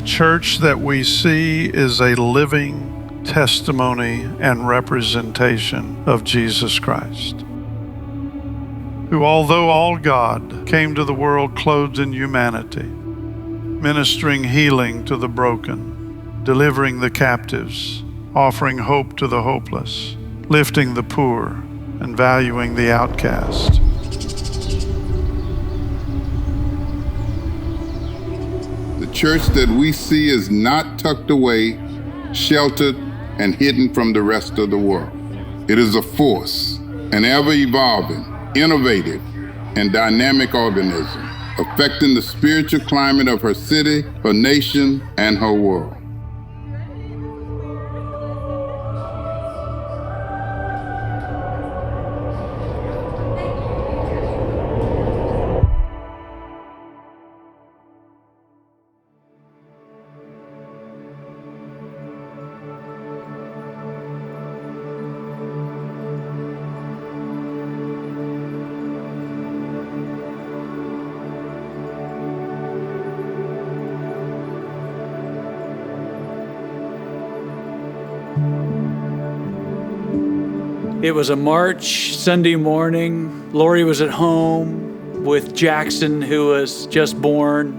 church that we see is a living testimony and representation of Jesus Christ, who, although all God, came to the world clothed in humanity, ministering healing to the broken, delivering the captives, offering hope to the hopeless, lifting the poor, and valuing the outcast. The church that we see is not tucked away, sheltered, and hidden from the rest of the world. It is a force, an ever-evolving, innovative, and dynamic organism, affecting the spiritual climate of her city, her nation, and her world. It was a March Sunday morning. Lori was at home with Jackson, who was just born.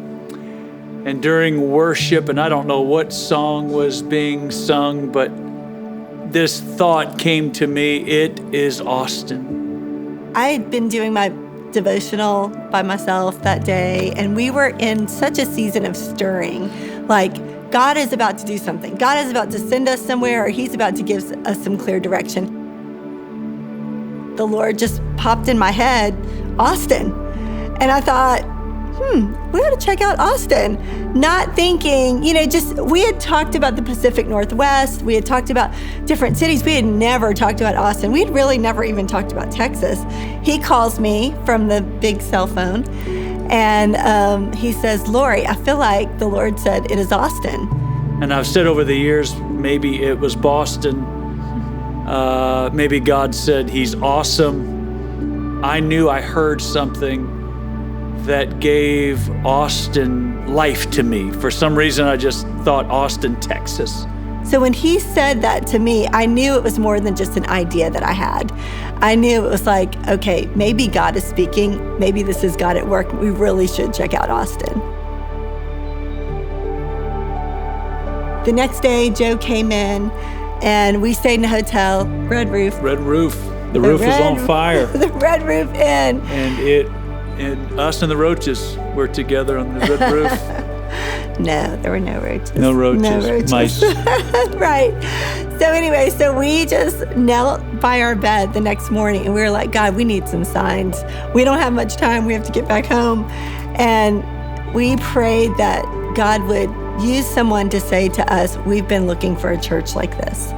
And during worship, and I don't know what song was being sung, but this thought came to me: it is Austin. I had been doing my devotional by myself that day, and we were in such a season of stirring. Like, God is about to do something. God is about to send us somewhere, or He's about to give us some clear direction. The Lord just popped in my head, Austin. And I thought, we ought to check out Austin. Not thinking, we had talked about the Pacific Northwest. We had talked about different cities. We had never talked about Austin. We had really never even talked about Texas. He calls me from the big cell phone, and he says, Lori, I feel like the Lord said it is Austin. And I've said over the years, maybe it was Boston. Maybe God said He's awesome. I knew I heard something that gave Austin life to me. For some reason, I just thought Austin, Texas. So when He said that to me, I knew it was more than just an idea that I had. I knew it was like, okay, maybe God is speaking. Maybe this is God at work. We really should check out Austin. The next day, Joe came in, and we stayed in a hotel, Red Roof. Red Roof. The roof was on fire. The Red Roof Inn. And us and the roaches were together on the Red Roof. No, there were no roaches. No roaches. No roaches. Mice. Right. So anyway, we just knelt by our bed the next morning, and we were like, God, we need some signs. We don't have much time. We have to get back home. And we prayed that God would use someone to say to us, we've been looking for a church like this.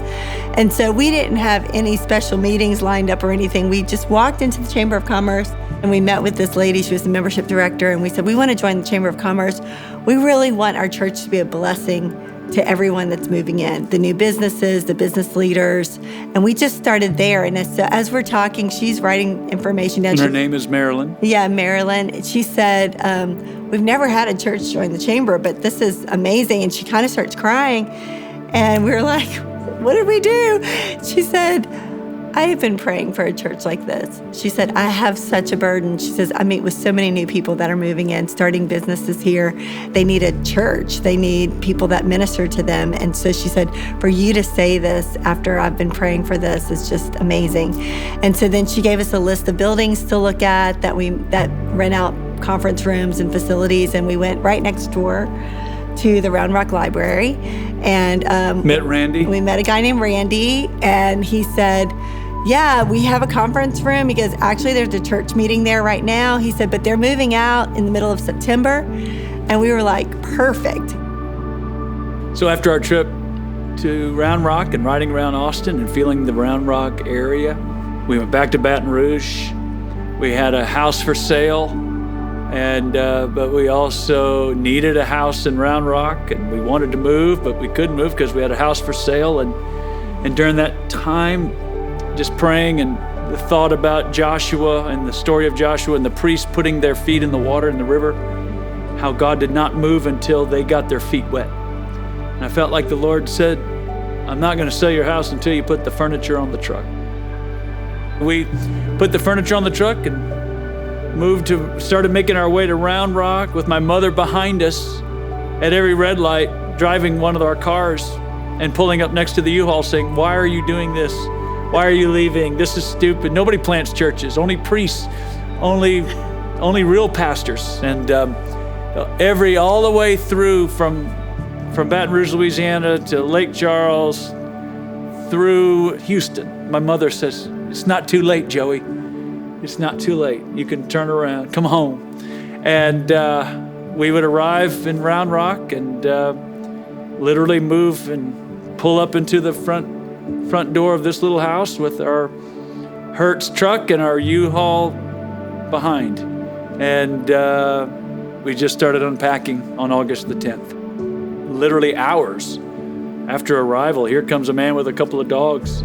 And so we didn't have any special meetings lined up or anything. We just walked into the Chamber of Commerce, and we met with this lady. She was the membership director, and we said, we want to join the Chamber of Commerce. We really want our church to be a blessing to everyone that's moving in, the new businesses, the business leaders. And we just started there. And as we're talking, she's writing information down. And her name is Marilyn. Yeah, Marilyn. She said, we've never had a church join the Chamber, but this is amazing. And she kind of starts crying. And we were like, what did we do? She said, I have been praying for a church like this. She said, I have such a burden. She says, I meet with so many new people that are moving in, starting businesses here. They need a church. They need people that minister to them. And so she said, for you to say this after I've been praying for this is just amazing. And so then she gave us a list of buildings to look at that rent out conference rooms and facilities. And we went right next door to the Round Rock Library. And met Randy. We met a guy named Randy, and he said, yeah, we have a conference room. He goes, actually, there's a church meeting there right now. He said, but they're moving out in the middle of September. And we were like, perfect. So after our trip to Round Rock and riding around Austin and feeling the Round Rock area, we went back to Baton Rouge. We had a house for sale, and but we also needed a house in Round Rock, and we wanted to move, but we couldn't move because we had a house for sale. And during that time, just praying and the thought about Joshua and the story of Joshua and the priests putting their feet in the water in the river, how God did not move until they got their feet wet. And I felt like the Lord said, I'm not going to sell your house until you put the furniture on the truck. We put the furniture on the truck and started making our way to Round Rock with my mother behind us at every red light, driving one of our cars and pulling up next to the U-Haul saying, why are you doing this? Why are you leaving? This is stupid. Nobody plants churches, only priests, only real pastors. And all the way through from Baton Rouge, Louisiana to Lake Charles, through Houston, my mother says, it's not too late, Joey. It's not too late. You can turn around, come home. And we would arrive in Round Rock and literally move and pull up into the front door of this little house with our Hertz truck and our U-Haul behind. And we just started unpacking on August the 10th. Literally hours after arrival, here comes a man with a couple of dogs.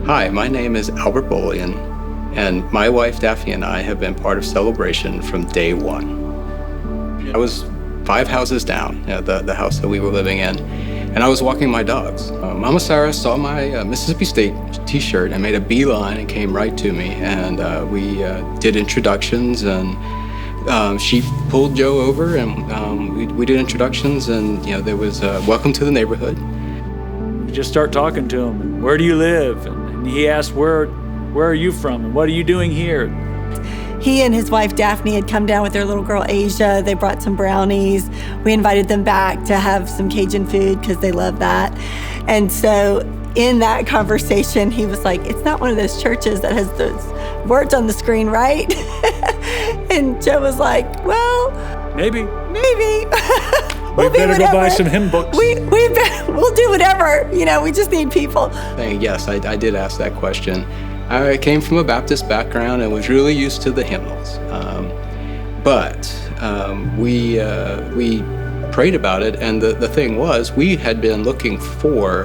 Hi, my name is Albert Bolian, and my wife Daphne and I have been part of Celebration from day one. I was 5 houses down, the house that we were living in, and I was walking my dogs. Mama Sarah saw my Mississippi State t-shirt and made a beeline and came right to me, and we did introductions, and she pulled Joe over, and we did introductions, and there was welcome to the neighborhood. We just start talking to him, and where do you live? And he asked, where are you from, and what are you doing here? He and his wife Daphne had come down with their little girl Asia. They brought some brownies. We invited them back to have some Cajun food because they love that. And so in that conversation, he was like, it's not one of those churches that has those words on the screen, right? And Joe was like, well, maybe. We'll we better go buy some hymn books. We'll do whatever. We just need people. Yes, I did ask that question. I came from a Baptist background and was really used to the hymnals. But we prayed about it, and the thing was, we had been looking for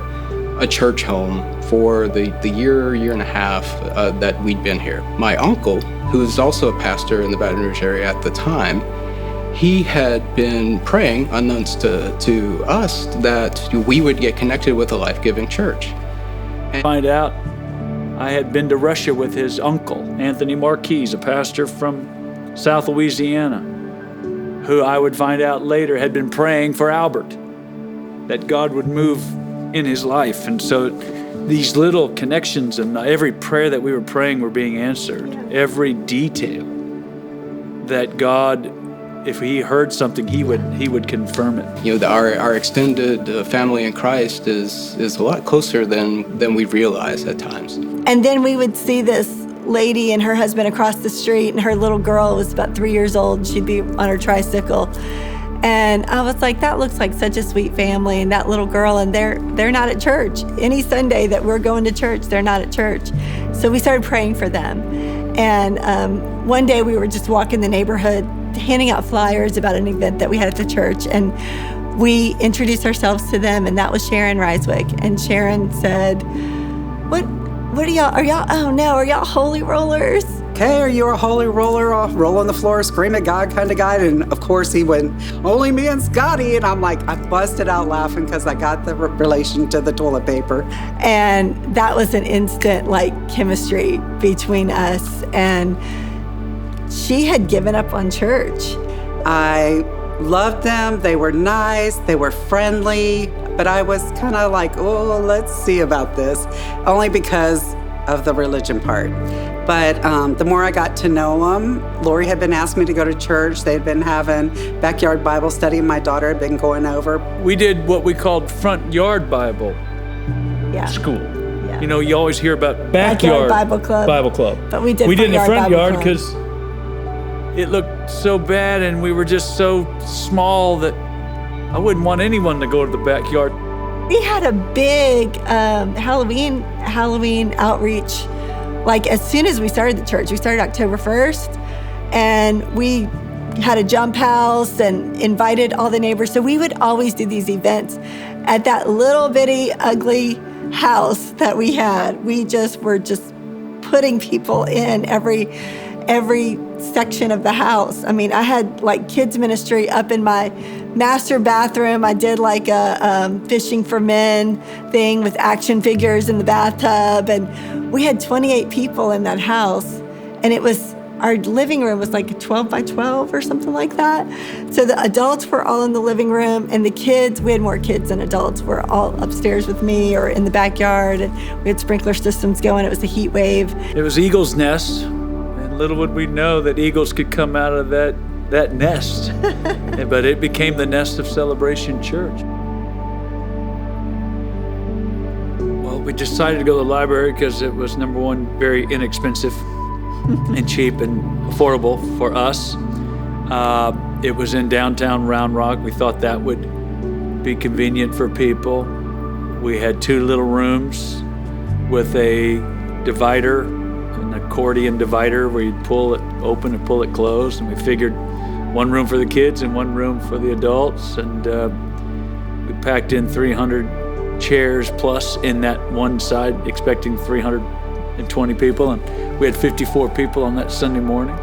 a church home for the year and a half that we'd been here. My uncle, who was also a pastor in the Baton Rouge area at the time, he had been praying, unknowns to us, that we would get connected with a life-giving church. Find out I had been to Russia with his uncle, Anthony Marquise, a pastor from South Louisiana, who I would find out later had been praying for Albert, that God would move in his life. And so these little connections and every prayer that we were praying were being answered. Every detail that God, if he heard something, he would confirm it. Our extended family in Christ is a lot closer than we realize at times. And then we would see this lady and her husband across the street, and her little girl was about 3 years old. She'd be on her tricycle. And I was like, that looks like such a sweet family, and that little girl, and they're not at church. Any Sunday that we're going to church, they're not at church. So we started praying for them. And one day we were just walking the neighborhood, handing out flyers about an event that we had at the church, and we introduced ourselves to them, and that was Sharon Reiswick. And Sharon said, what are y'all holy rollers? Okay, are you a holy roller, roll on the floor, scream at God kind of guy? And of course he went, only me and Scotty. And I'm like, I busted out laughing because I got the relation to the toilet paper. And that was an instant chemistry between us. And she had given up on church. I loved them. They were nice. They were friendly. But I was kind of like, oh, let's see about this. Only because of the religion part. But the more I got to know them, Lori had been asking me to go to church. They had been having backyard Bible study, and my daughter had been going over. We did what we called front yard Bible school. Yeah. You always hear about backyard Bible club. But we did in the front Bible yard club. because it looked so bad, and we were just so small that I wouldn't want anyone to go to the backyard. We had a big Halloween outreach. As soon as we started the church, we started October 1st, and we had a jump house and invited all the neighbors. So we would always do these events at that little bitty ugly house that we had. We were just putting people in every section of the house. I mean, I had like kids ministry up in my master bathroom. I did like a fishing for men thing with action figures in the bathtub. And we had 28 people in that house. And our living room was like 12 by 12 or something like that. So the adults were all in the living room, and the kids, we had more kids than adults, were all upstairs with me or in the backyard. And we had sprinkler systems going. It was a heat wave. It was Eagle's Nest, and little would we know that eagles could come out of that nest. But it became the nest of Celebration Church. Well, we decided to go to the library because it was, number one, very inexpensive and cheap and affordable for us. It was in downtown Round Rock. We thought that would be convenient for people. We had 2 little rooms with a divider, an accordion divider where you'd pull it open and pull it closed. And we figured 1 room for the kids and 1 room for the adults. And we packed in 300 chairs plus in that one side, expecting 320 people. And we had 54 people on that Sunday morning.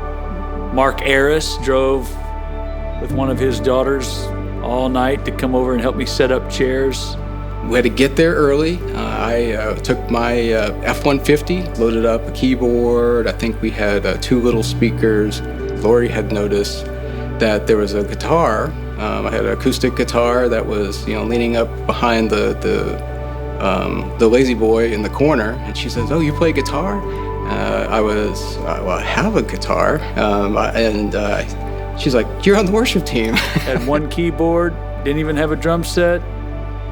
Mark Aris drove with one of his daughters all night to come over and help me set up chairs. We had to get there early. I took my F-150, loaded up a keyboard. I think we had 2 little speakers. Lori had noticed that there was a guitar. I had an acoustic guitar that was, leaning up behind the lazy boy in the corner. And she says, "Oh, you play guitar?" I have a guitar. She's like, "You're on the worship team." Had 1 keyboard, didn't even have a drum set,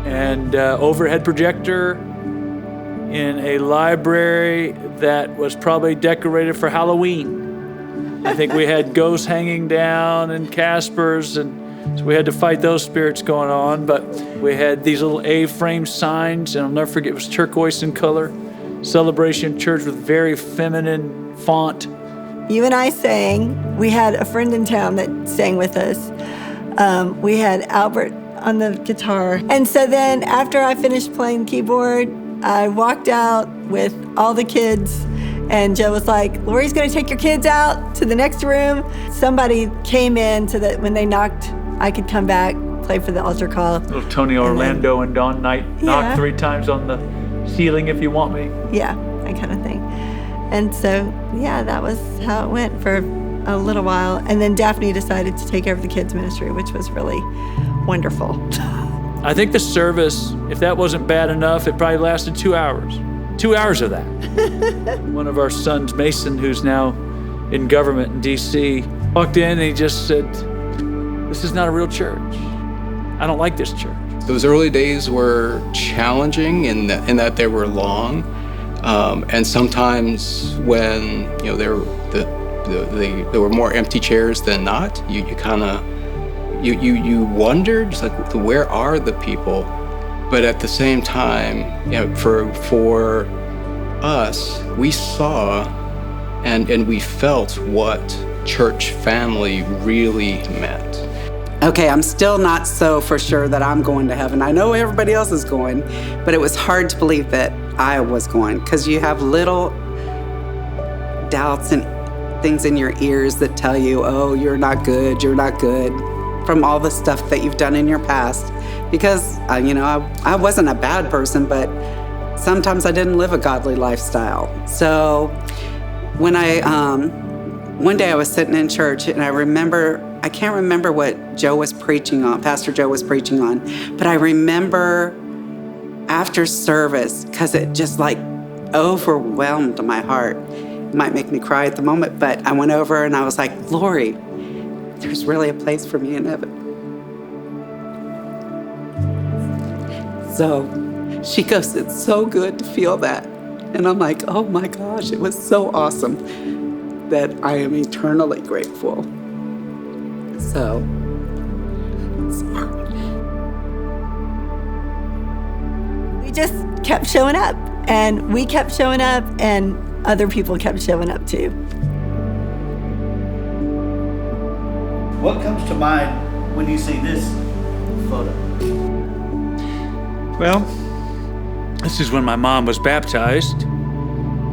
and overhead projector in a library that was probably decorated for Halloween. I think we had ghosts hanging down and Caspers, and so we had to fight those spirits going on. But we had these little A-frame signs, and I'll never forget, it was turquoise in color. Celebration Church with very feminine font. You and I sang. We had a friend in town that sang with us. We had Albert on the guitar. And so then after I finished playing keyboard, I walked out with all the kids, and Joe was like, "Lori's gonna take your kids out to the next room." Somebody came in so that when they knocked, I could come back, play for the altar call. Little Tony Orlando and Dawn Knight, knock 3 times on the ceiling if you want me. Yeah, that kind of thing. And so, yeah, that was how it went for a little while. And then Daphne decided to take over the kids ministry, which was really wonderful. I think the service, if that wasn't bad enough, it probably lasted 2 hours. 2 hours of that. One of our sons, Mason, who's now in government in D.C., walked in and he just said, "This is not a real church. I don't like this church." Those early days were challenging in that they were long, and sometimes when there were more empty chairs than not, you wondered, just like, where are the people? But at the same time, for us, we saw and we felt what church family really meant. Okay, I'm still not so for sure that I'm going to heaven. I know everybody else is going, but it was hard to believe that I was going, because you have little doubts and things in your ears that tell you, "Oh, you're not good, from all the stuff that you've done in your past. Because, I wasn't a bad person, but sometimes I didn't live a godly lifestyle. So when one day I was sitting in church, and I can't remember what Joe was preaching on, Pastor Joe was preaching on, but I remember after service, because it just like overwhelmed my heart. It might make me cry at the moment, but I went over and I was like, "Lori, there's really a place for me in heaven." So she goes, "It's so good to feel that." And I'm like, "Oh my gosh, it was so awesome that I am eternally grateful." So, We just kept showing up, and we kept showing up, and other people kept showing up too. What comes to mind when you see this photo? Well, this is when my mom was baptized.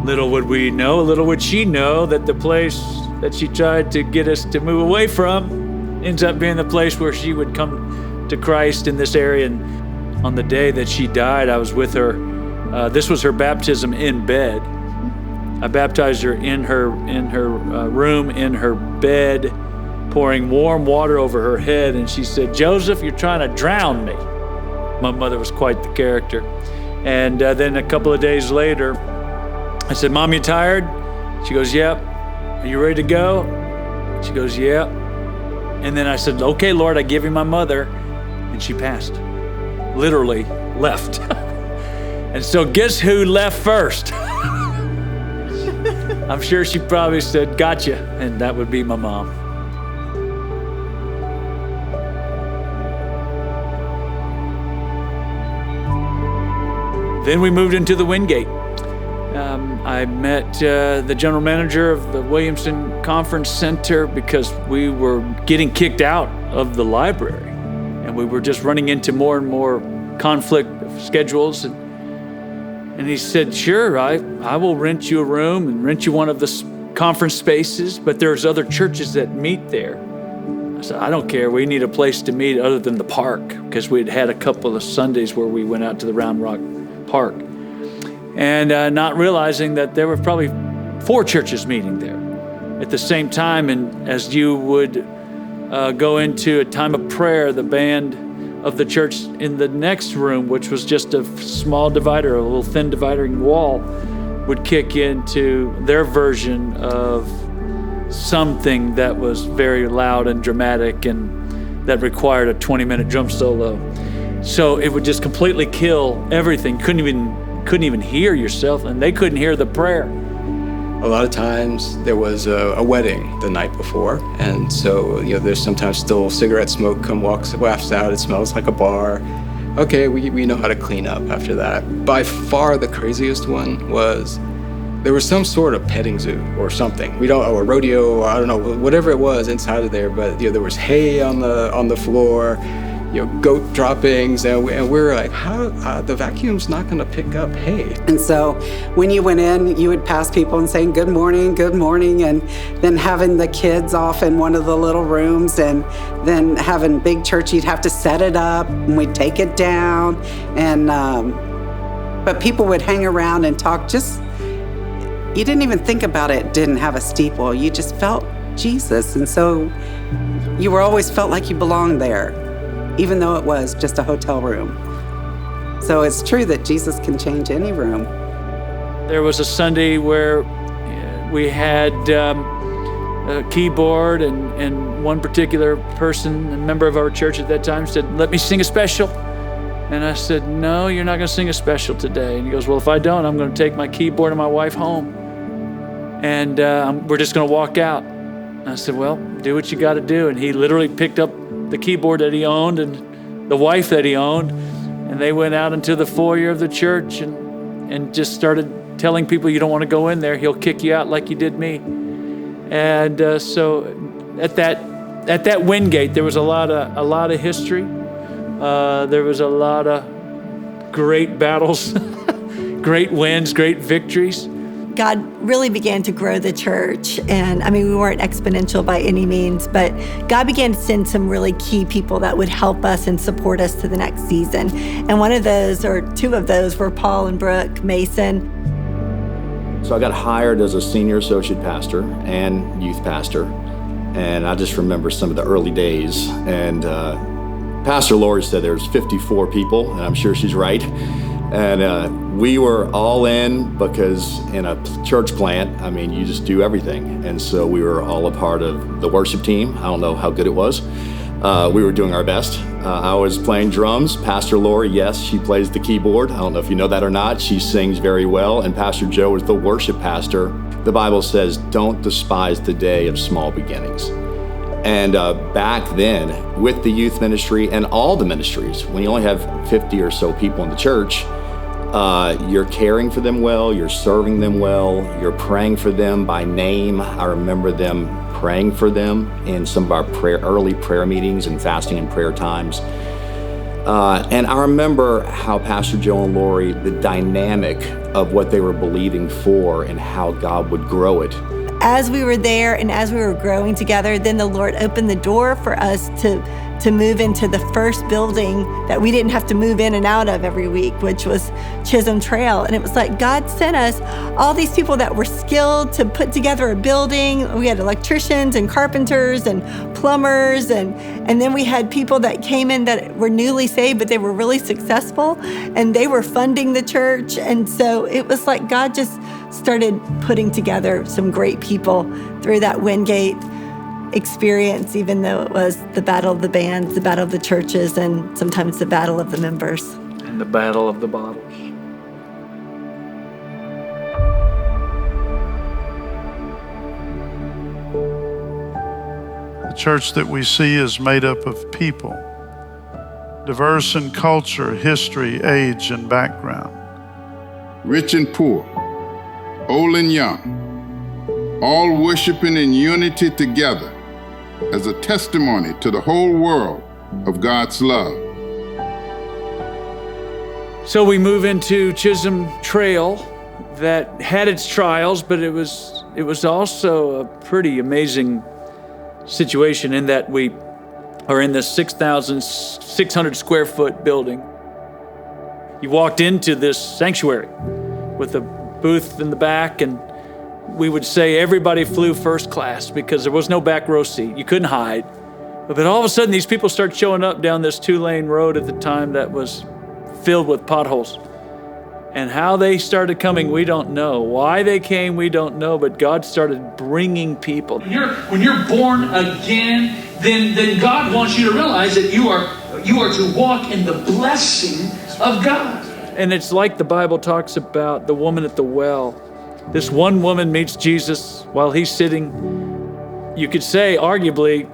Little would she know that the place that she tried to get us to move away from ends up being the place where she would come to Christ in this area. And on the day that she died, I was with her. This was her baptism in bed. I baptized her in her room, in her bed, pouring warm water over her head. And she said, "Joseph, you're trying to drown me." My mother was quite the character. And then a couple of days later, I said, "Mom, you tired?" She goes, "Yep." "Are you ready to go?" She goes, "Yep." And then I said, "Okay, Lord, I give you my mother." And she passed. Literally left. And so guess who left first? I'm sure she probably said, "Gotcha." And that would be my mom. Then we moved into the Wingate. I met the general manager of the Williamson Conference Center because we were getting kicked out of the library. And we were just running into more and more conflict of schedules. And he said, "Sure, I will rent you a room and rent you one of the conference spaces, but there's other churches that meet there." I said, "I don't care. We need a place to meet other than the park," because we'd had a couple of Sundays where we went out to the Round Rock Park. And not realizing that there were probably 4 churches meeting there at the same time. And as you would go into a time of prayer, the band of the church in the next room, which was just a small divider, a little thin dividing wall, would kick into their version of something that was very loud and dramatic and that required a 20-minute drum solo. So it would just completely kill everything. Couldn't even hear yourself, and they couldn't hear the prayer. A lot of times there was a wedding the night before, and so there's sometimes still cigarette smoke wafts out. It smells like a bar. Okay, we know how to clean up after that. By far the craziest one was there was some sort of petting zoo or something. Or a rodeo, I don't know, whatever it was inside of there. But there was hay on the floor. Goat droppings, and we're like, how the vacuum's not going to pick up hay. And so when you went in, you would pass people and saying, good morning, and then having the kids off in one of the little rooms, and then having big church, you'd have to set it up, and we'd take it down, and but people would hang around and talk. You didn't even think about it didn't have a steeple. You just felt Jesus, and so you always felt like you belonged there, even though it was just a hotel room. So it's true that Jesus can change any room. There was a Sunday where we had a keyboard, and one particular person, a member of our church at that time, said, "Let me sing a special." And I said, "No, you're not going to sing a special today." And he goes, "Well, if I don't, I'm going to take my keyboard and my wife home. And we're just going to walk out." And I said, "Well, do what you got to do." And he literally picked up the keyboard that he owned and the wife that he owned, and they went out into the foyer of the church and just started telling people, "You don't want to go in there. He'll kick you out like you did me." And so at that Wingate, there was a lot of history. There was a lot of great battles, great wins, great victories. God really began to grow the church. And we weren't exponential by any means, but God began to send some really key people that would help us and support us to the next season. And one of those, or 2 of those, were Paul and Brooke Mason. So I got hired as a senior associate pastor and youth pastor. And I just remember some of the early days. And Pastor Lori said there's 54 people, and I'm sure she's right. And we were all in because in a church plant, you just do everything. And so we were all a part of the worship team. I don't know how good it was. We were doing our best. I was playing drums. Pastor Lori, yes, she plays the keyboard. I don't know if you know that or not. She sings very well. And Pastor Joe is the worship pastor. The Bible says, don't despise the day of small beginnings. And back then, with the youth ministry and all the ministries, when you only have 50 or so people in the church, you're caring for them well, you're serving them well, you're praying for them by name. I remember them praying for them in some of our early prayer meetings and fasting and prayer times. And I remember how Pastor Joe and Lori, the dynamic of what they were believing for and how God would grow it. as we were there and as we were growing together, then the Lord opened the door for us to move into the first building that we didn't have to move in and out of every week, which was Chisholm Trail. And it was like God sent us all these people that were skilled to put together a building. We had electricians and carpenters and plumbers, and then we had people that came in that were newly saved, but they were really successful, and they were funding the church. And so it was like God just started putting together some great people through that Wingate experience, even though it was the battle of the bands, the battle of the churches, and sometimes the battle of the members. And the battle of the bottles. The church that we see is made up of people, diverse in culture, history, age, and background. Rich and poor, old and young, all worshiping in unity together as a testimony to the whole world of God's love. So we move into Chisholm Trail that had its trials, but it was also a pretty amazing situation in that we are in this 6,600 square foot building. You walked into this sanctuary with a booth in the back, and we would say everybody flew first class because there was no back row seat. You couldn't hide. But all of a sudden, these people start showing up down this 2-lane road at the time that was filled with potholes. And how they started coming, we don't know. Why they came, we don't know. But God started bringing people. When you're born again, then God wants you to realize that you are to walk in the blessing of God. And it's like the Bible talks about the woman at the well. This one woman meets Jesus while he's sitting, you could say, arguably,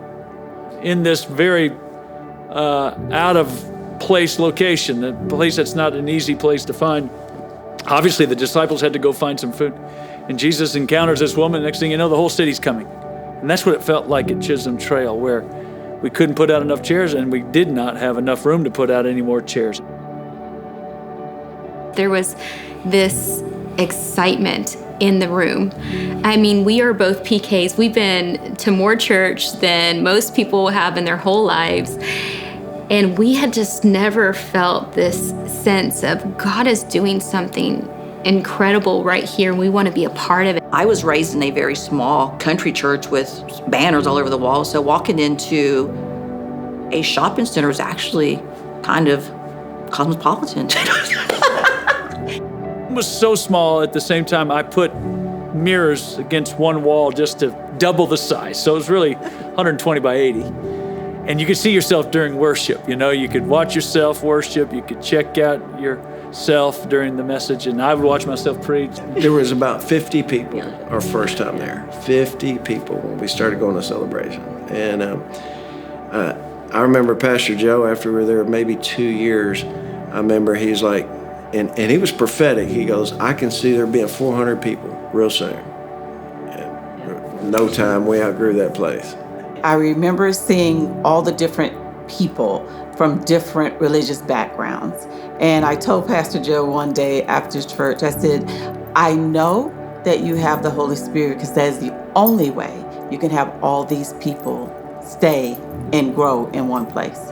in this very out of place location, a place that's not an easy place to find. Obviously, the disciples had to go find some food. And Jesus encounters this woman. Next thing you know, the whole city's coming. And that's what it felt like at Chisholm Trail, where we couldn't put out enough chairs, and we did not have enough room to put out any more chairs. There was this excitement in the room. I mean, we are both PKs. We've been to more church than most people have in their whole lives. And we had just never felt this sense of God is doing something incredible right here. We want to be a part of it. I was raised in a very small country church with banners all over the wall. So walking into a shopping center is actually kind of cosmopolitan. It was so small. At the same time, I put mirrors against one wall just to double the size. So it was really 120 by 80. And you could see yourself during worship. You know, you could watch yourself worship. You could check out yourself during the message. And I would watch myself preach. There was about 50 people our first time there. 50 people when we started going to celebration. And I remember Pastor Joe, after we were there maybe 2 years, I remember he's like, and he was prophetic. He goes, I can see there being 400 people real soon. And in no time, we outgrew that place. I remember seeing all the different people from different religious backgrounds. And I told Pastor Joe one day after church, I said, I know that you have the Holy Spirit because that is the only way you can have all these people stay and grow in one place.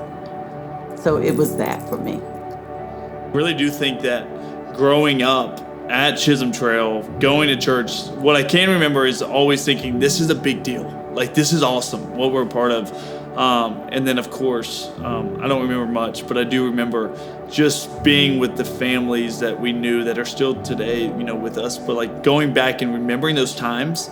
So it was that for me. I really do think that growing up at Chisholm Trail, going to church, what I can remember is always thinking, this is a big deal. Like, this is awesome, what we're a part of. And then, of course, I don't remember much, but I do remember just being with the families that we knew that are still today, you know, with us. But, like, going back and remembering those times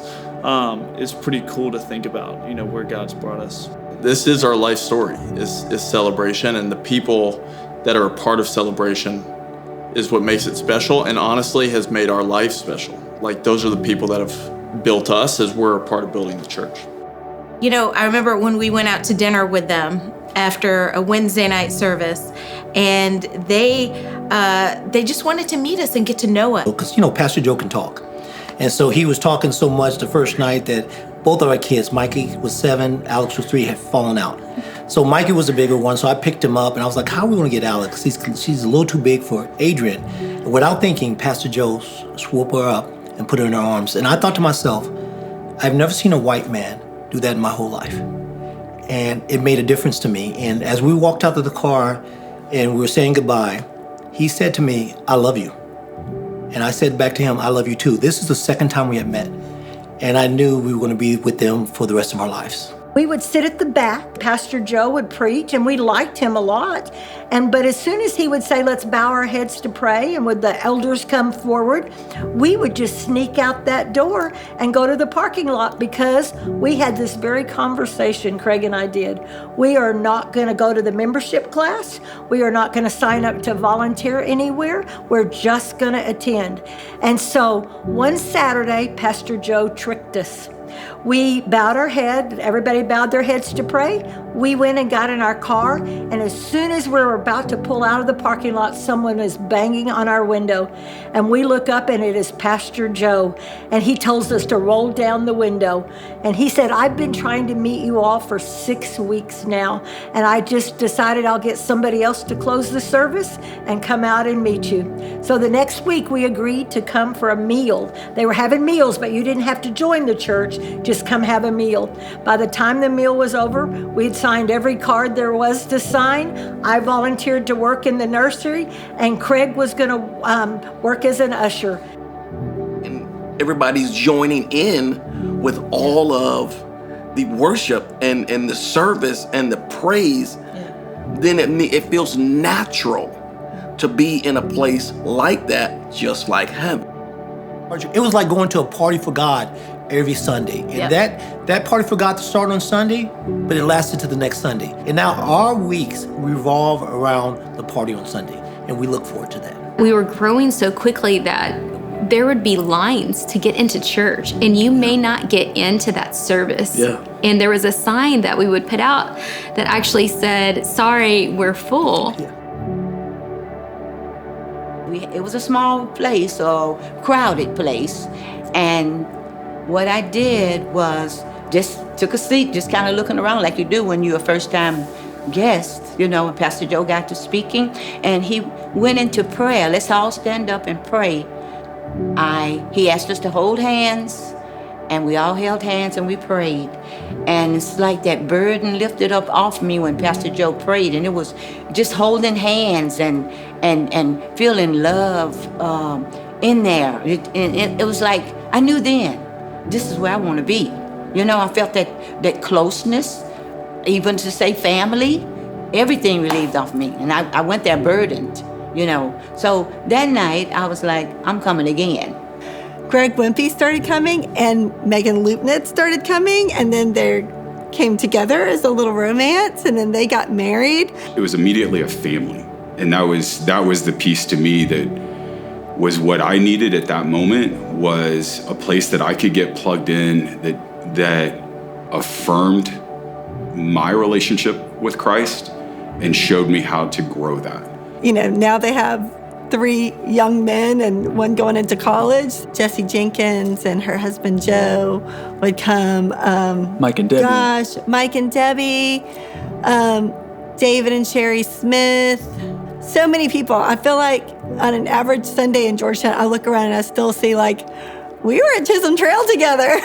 is pretty cool to think about, you know, where God's brought us. This is our life story, is Celebration, and the people that are a part of Celebration is what makes it special, and honestly has made our life special. Like, those are the people that have built us as we're a part of building the church. You know, I remember when we went out to dinner with them after a Wednesday night service, and they just wanted to meet us and get to know us. Because, you know, Pastor Joe can talk. And so he was talking so much the first night that both of our kids, Mikey was 7, Alex was 3, had fallen out. So Mikey was the bigger one, so I picked him up, and I was like, how are we going to get Alex? She's a little too big for Adrian. And without thinking, Pastor Joe swooped her up and put her in her arms. And I thought to myself, I've never seen a white man do that in my whole life. And it made a difference to me. And as we walked out of the car and we were saying goodbye, he said to me, "I love you." And I said back to him, "I love you too." This is the second time we had met. And I knew we were going to be with them for the rest of our lives. We would sit at the back. Pastor Joe would preach, and we liked him a lot. But as soon as he would say, "Let's bow our heads to pray," and would the elders come forward, we would just sneak out that door and go to the parking lot, because we had this very conversation, Craig and I did. We are not going to go to the membership class. We are not going to sign up to volunteer anywhere. We're just going to attend. And so one Saturday, Pastor Joe tricked us. We bowed our head. Everybody bowed their heads to pray. We went and got in our car, and as soon as we were about to pull out of the parking lot, someone is banging on our window, and we look up, and it is Pastor Joe, and he tells us to roll down the window, and he said, "I've been trying to meet you all for 6 weeks now, and I just decided I'll get somebody else to close the service and come out and meet you." So the next week, we agreed to come for a meal. They were having meals, but you didn't have to join the church. Just come have a meal. By the time the meal was over, we'd signed every card there was to sign. I volunteered to work in the nursery, and Craig was going to work as an usher. And everybody's joining in with all of the worship and the service and the praise. Then it feels natural to be in a place like that, just like heaven. It was like going to a party for God every Sunday. And that party for God started on Sunday, but it lasted to the next Sunday. And now our weeks revolve around the party on Sunday, and we look forward to that. We were growing so quickly that there would be lines to get into church, and you may not get into that service. And there was a sign that we would put out that actually said, "Sorry, we're full." It was a small place, or crowded place, and what I did was just took a seat, just kind of looking around like you do when you're a first-time guest, and Pastor Joe got to speaking, and he went into prayer. Let's all stand up and pray. He asked us to hold hands, and we all held hands and we prayed. And it's like that burden lifted up off me when Pastor Joe prayed, and it was just holding hands and feeling love in there. It was like, I knew then, this is where I want to be. I felt that closeness, even to say family, everything relieved off me. And I went there burdened, So that night, I was like, I'm coming again. Greg Wimpy started coming, and Megan Lupnitz started coming, and then they came together as a little romance, and then they got married. It was immediately a family, and that was the piece to me that was what I needed at that moment, was a place that I could get plugged in, that affirmed my relationship with Christ and showed me how to grow that. Now they have 3 young men and one going into college. Jesse Jenkins and her husband Joe would come. Mike and Debbie. Mike and Debbie. David and Sherry Smith. So many people. I feel like on an average Sunday in Georgetown, I look around and I still see we were at Chisholm Trail together.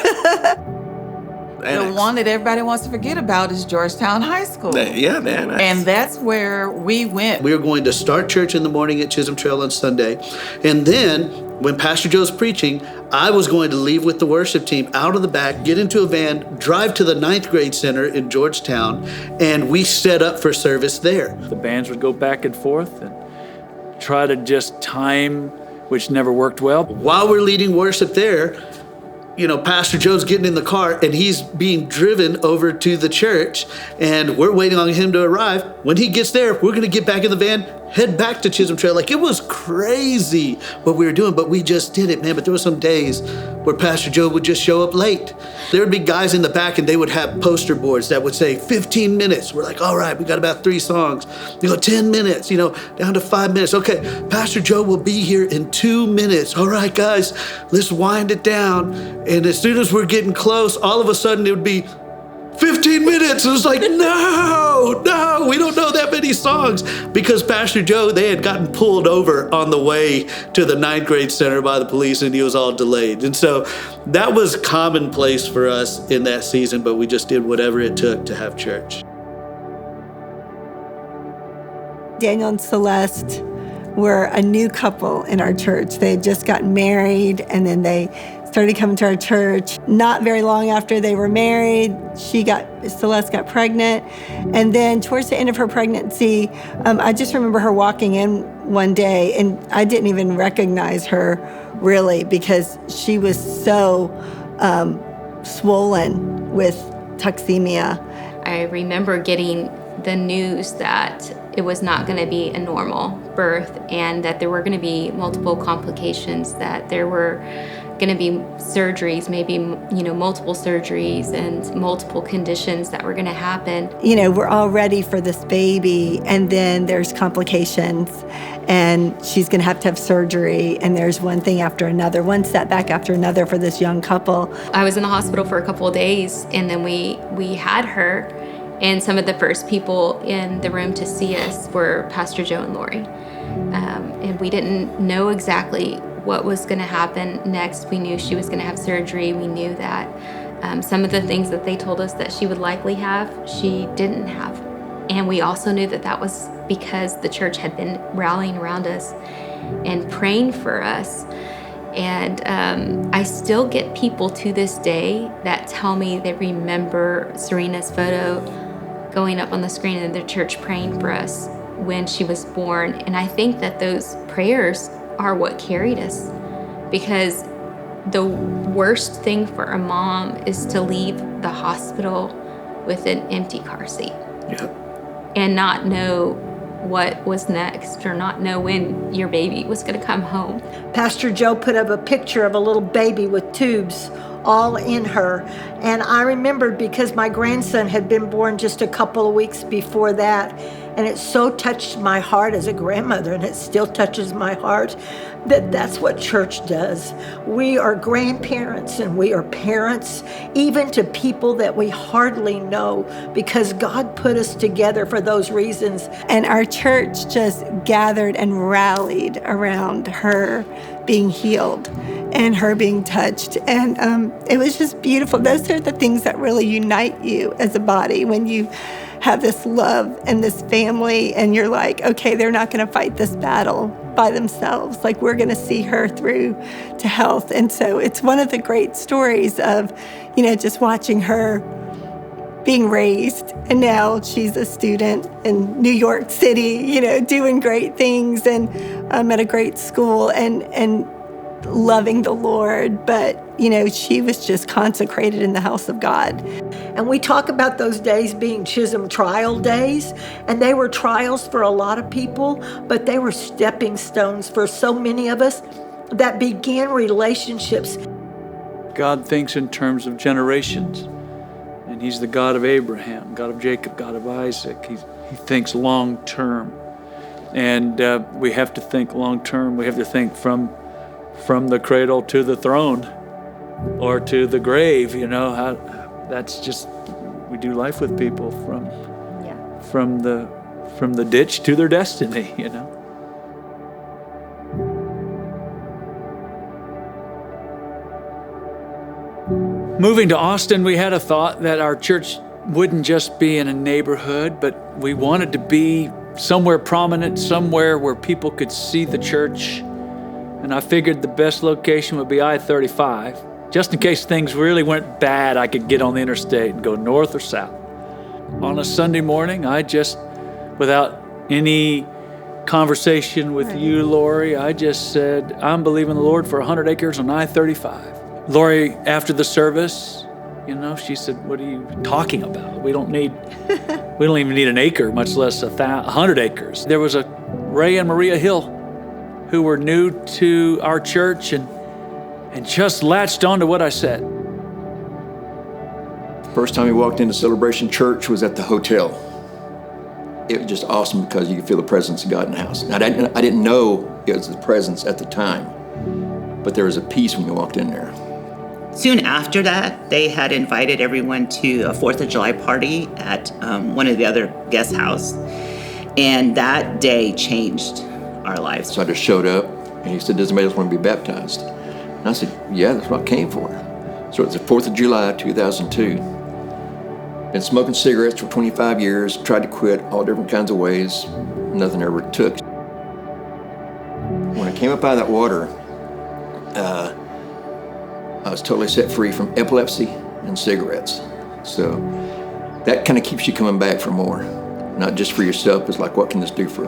The one that everybody wants to forget about is Georgetown High School. Yeah, man. And that's where we went. We were going to start church in the morning at Chisholm Trail on Sunday. And then when Pastor Joe's preaching, I was going to leave with the worship team out of the back, get into a van, drive to the 9th grade center in Georgetown, and we set up for service there. The bands would go back and forth and try to just time, which never worked well. While we're leading worship there, Pastor Joe's getting in the car and he's being driven over to the church, and we're waiting on him to arrive. When he gets there, we're going to get back in the van, head back to Chisholm Trail. It was crazy what we were doing, but we just did it, man. But there were some days where Pastor Joe would just show up late. There would be guys in the back and they would have poster boards that would say 15 minutes. We're like, all right, we got about 3 songs. 10 minutes, down to 5 minutes. Okay, Pastor Joe will be here in 2 minutes. All right, guys, let's wind it down. And as soon as we're getting close, all of a sudden it would be 15 15 minutes. It was like, no, we don't know that many songs. Because Pastor Joe, they had gotten pulled over on the way to the 9th grade center by the police, and he was all delayed. And so that was commonplace for us in that season, but we just did whatever it took to have church. Daniel and Celeste were a new couple in our church. They had just gotten married, and then they started coming to our church. Not very long after they were married, Celeste got pregnant. And then towards the end of her pregnancy, I just remember her walking in one day, and I didn't even recognize her really because she was so swollen with toxemia. I remember getting the news that it was not going to be a normal birth and that there were going to be multiple complications, that there were going to be surgeries, maybe, multiple surgeries and multiple conditions that were going to happen. We're all ready for this baby, and then there's complications, and she's going to have surgery, and there's one thing after another, one setback after another for this young couple. I was in the hospital for a couple of days, and then we had her, and some of the first people in the room to see us were Pastor Joe and Lori. And we didn't know exactly what was going to happen next. We knew she was going to have surgery. We knew that some of the things that they told us that she would likely have, she didn't have. And we also knew that that was because the church had been rallying around us and praying for us. And I still get people to this day that tell me they remember Serena's photo going up on the screen in their church praying for us when she was born. And I think that those prayers are what carried us, because the worst thing for a mom is to leave the hospital with an empty car seat. And not know what was next, or not know when your baby was going to come home. Pastor Joe put up a picture of a little baby with tubes all in her. And I remembered because my grandson had been born just a couple of weeks before that. And it so touched my heart as a grandmother, and it still touches my heart, that's what church does. We are grandparents and we are parents, even to people that we hardly know, because God put us together for those reasons. And our church just gathered and rallied around her being healed and her being touched. And it was just beautiful. Those are the things that really unite you as a body, when you have this love and this family, and you're like, okay, they're not going to fight this battle by themselves. Like, we're going to see her through to health. And so it's one of the great stories of, just watching her being raised. And now she's a student in New York City, doing great things, and at a great school, and loving the Lord. But, she was just consecrated in the house of God. And we talk about those days being Chisholm trial days, and they were trials for a lot of people, but they were stepping stones for so many of us that began relationships. God thinks in terms of generations, and He's the God of Abraham, God of Jacob, God of Isaac. He thinks long term, and we have to think long term. We have to think from the cradle to the throne, or to the grave. That's just, we do life with people from the ditch to their destiny. Moving to Austin, we had a thought that our church wouldn't just be in a neighborhood, but we wanted to be somewhere prominent, somewhere where people could see the church. And I figured the best location would be I-35. Just in case things really went bad, I could get on the interstate and go north or south. On a Sunday morning, I just, without any conversation with you, Lori, I just said, I'm believing the Lord for 100 acres on I-35. Lori, after the service, she said, what are you talking about? We don't even need an acre, much less 100 acres. There was a Ray and Maria Hill who were new to our church and just latched on to what I said. First time we walked into Celebration Church was at the hotel. It was just awesome because you could feel the presence of God in the house. Now, I didn't know it was the presence at the time, but there was a peace when you walked in there. Soon after that, they had invited everyone to a 4th of July party at one of the other guest houses. And that day changed our lives. So I just showed up, and he said, does anybody else want to be baptized? And I said, yeah, that's what I came for. So it was the 4th of July, 2002. Been smoking cigarettes for 25 years, tried to quit all different kinds of ways. Nothing ever took. When I came up out of that water, I was totally set free from epilepsy and cigarettes. So that kind of keeps you coming back for more. Not just for yourself, it's like, what can this do for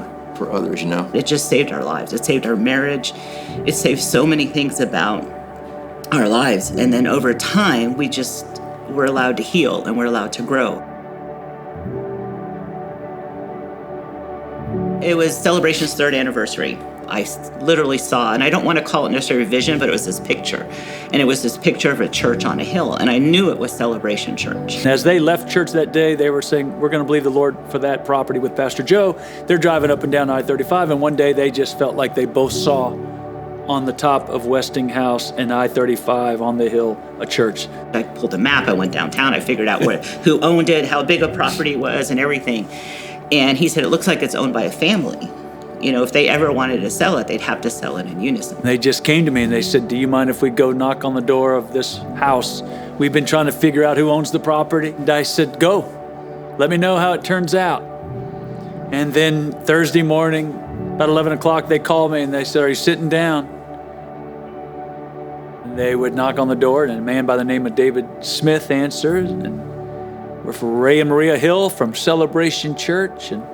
others, you know? It just saved our lives. It saved our marriage. It saved so many things about our lives. And then over time, we're allowed to heal and we're allowed to grow. It was Celebration's 3rd anniversary. I literally saw, and I don't want to call it necessarily a vision, but it was this picture. And it was this picture of a church on a hill. And I knew it was Celebration Church. As they left church that day, they were saying, we're going to believe the Lord for that property with Pastor Joe. They're driving up and down I-35, and one day they just felt like they both saw on the top of Westinghouse and I-35 on the hill a church. I pulled a map, I went downtown, I figured out who owned it, how big a property it was, and everything. And he said, it looks like it's owned by a family. You know, if they ever wanted to sell it, they'd have to sell it in unison. They just came to me and they said, do you mind if we go knock on the door of this house? We've been trying to figure out who owns the property. And I said, go. Let me know how it turns out. And then Thursday morning, about 11 o'clock, they called me and they said, are you sitting down? And they would knock on the door, and a man by the name of David Smith answered. And we're from Ray and Maria Hill from Celebration Church. And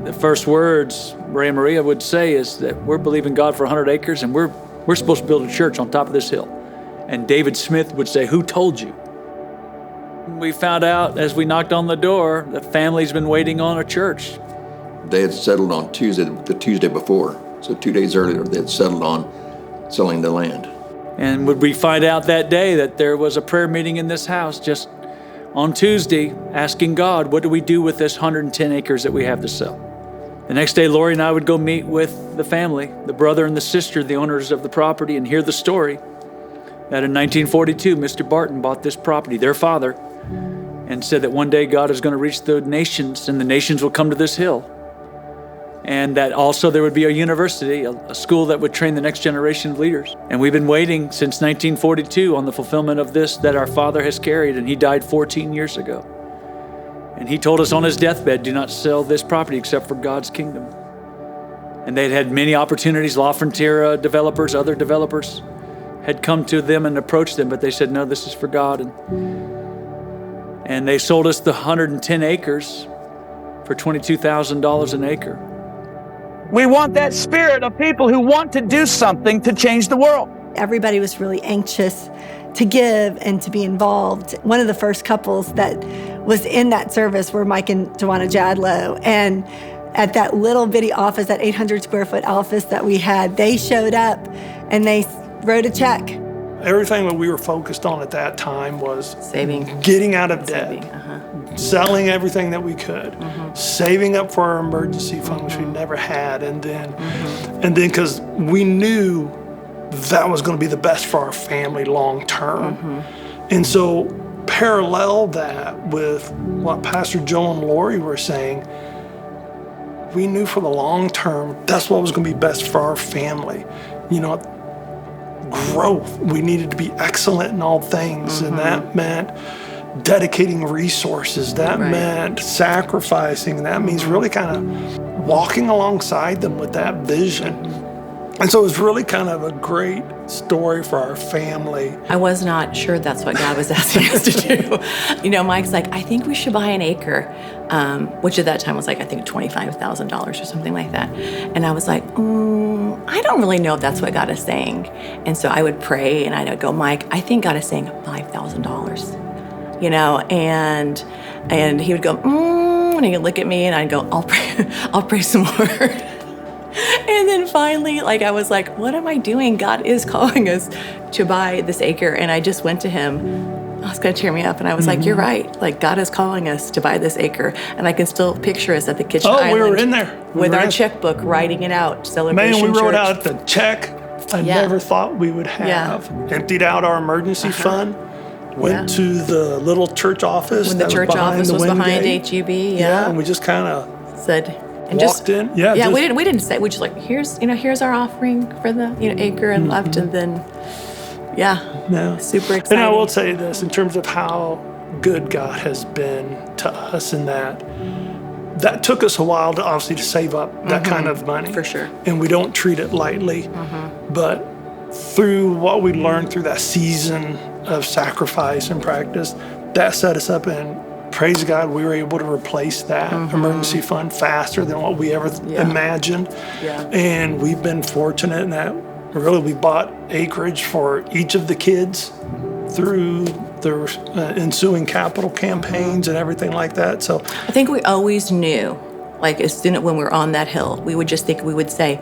the first words Ray and Maria would say is that we're believing God for 100 acres and we're supposed to build a church on top of this hill. And David Smith would say, who told you? We found out as we knocked on the door, the family's been waiting on a church. They had settled on Tuesday, the Tuesday before. So 2 days earlier, they had settled on selling the land. And would we find out that day that there was a prayer meeting in this house just on Tuesday, asking God, what do we do with this 110 acres that we have to sell? The next day, Lori and I would go meet with the family, the brother and the sister, the owners of the property, and hear the story that in 1942, Mr. Barton bought this property, their father, and said that one day God is going to reach the nations and the nations will come to this hill. And that also there would be a university, a school that would train the next generation of leaders. And we've been waiting since 1942 on the fulfillment of this that our father has carried, and he died 14 years ago. And he told us on his deathbed, do not sell this property except for God's kingdom. And they'd had many opportunities. La Frontera developers, other developers had come to them and approached them, but they said, no, this is for God. And they sold us the 110 acres for $22,000 an acre. We want that spirit of people who want to do something to change the world. Everybody was really anxious to give and to be involved. One of the first couples that was in that service were Mike and Joanna Jadlow. And at that little bitty office, that 800 square foot office that we had, they showed up and they wrote a check. Everything that we were focused on at that time was saving, getting out of debt, selling everything that we could, saving up for our emergency fund, which we never had, and then because we knew that was going to be the best for our family long term. And so parallel that with what Pastor Joe and Lori were saying, we knew for the long term that's what was going to be best for our family. You know, growth. We needed to be excellent in all things, and that meant dedicating resources. That meant sacrificing. That means really kind of walking alongside them with that vision. And so it was really kind of a great story for our family. I was not sure that's what God was asking us to do. You know, Mike's like, I think we should buy an acre, which at that time was like, I think $25,000 or something like that. And I was like, I don't really know if that's what God is saying. And so I would pray and I would go, Mike, I think God is saying $5,000, you know, and he would go, and he'd look at me and I'd go, I'll pray some more. And then finally, like, I was like, what am I doing? God is calling us to buy this acre. And I just went to him. I was going to tear me up. And I was like, you're right. Like, God is calling us to buy this acre. And I can still picture us at the kitchen island. We were in there. With our checkbook, writing it out, Celebration Man, we wrote Church. out the check I never thought we would have. Emptied out our emergency fund, went to the little church office. When the church office was behind HEB, and we just kind of said, and walked in. Yeah, we didn't say, we just like, here's our offering for the acre and left, and then super exciting. And I will say this in terms of how good God has been to us, in that took us a while to obviously to save up that kind of money. For sure. And we don't treat it lightly. But through what we learned through that season of sacrifice and practice, that set us up, and praise God, we were able to replace that emergency fund faster than what we ever imagined. And we've been fortunate in that really we bought acreage for each of the kids through the ensuing capital campaigns and everything like that. So I think we always knew, like as soon as when we were on that hill, we would just think, we would say,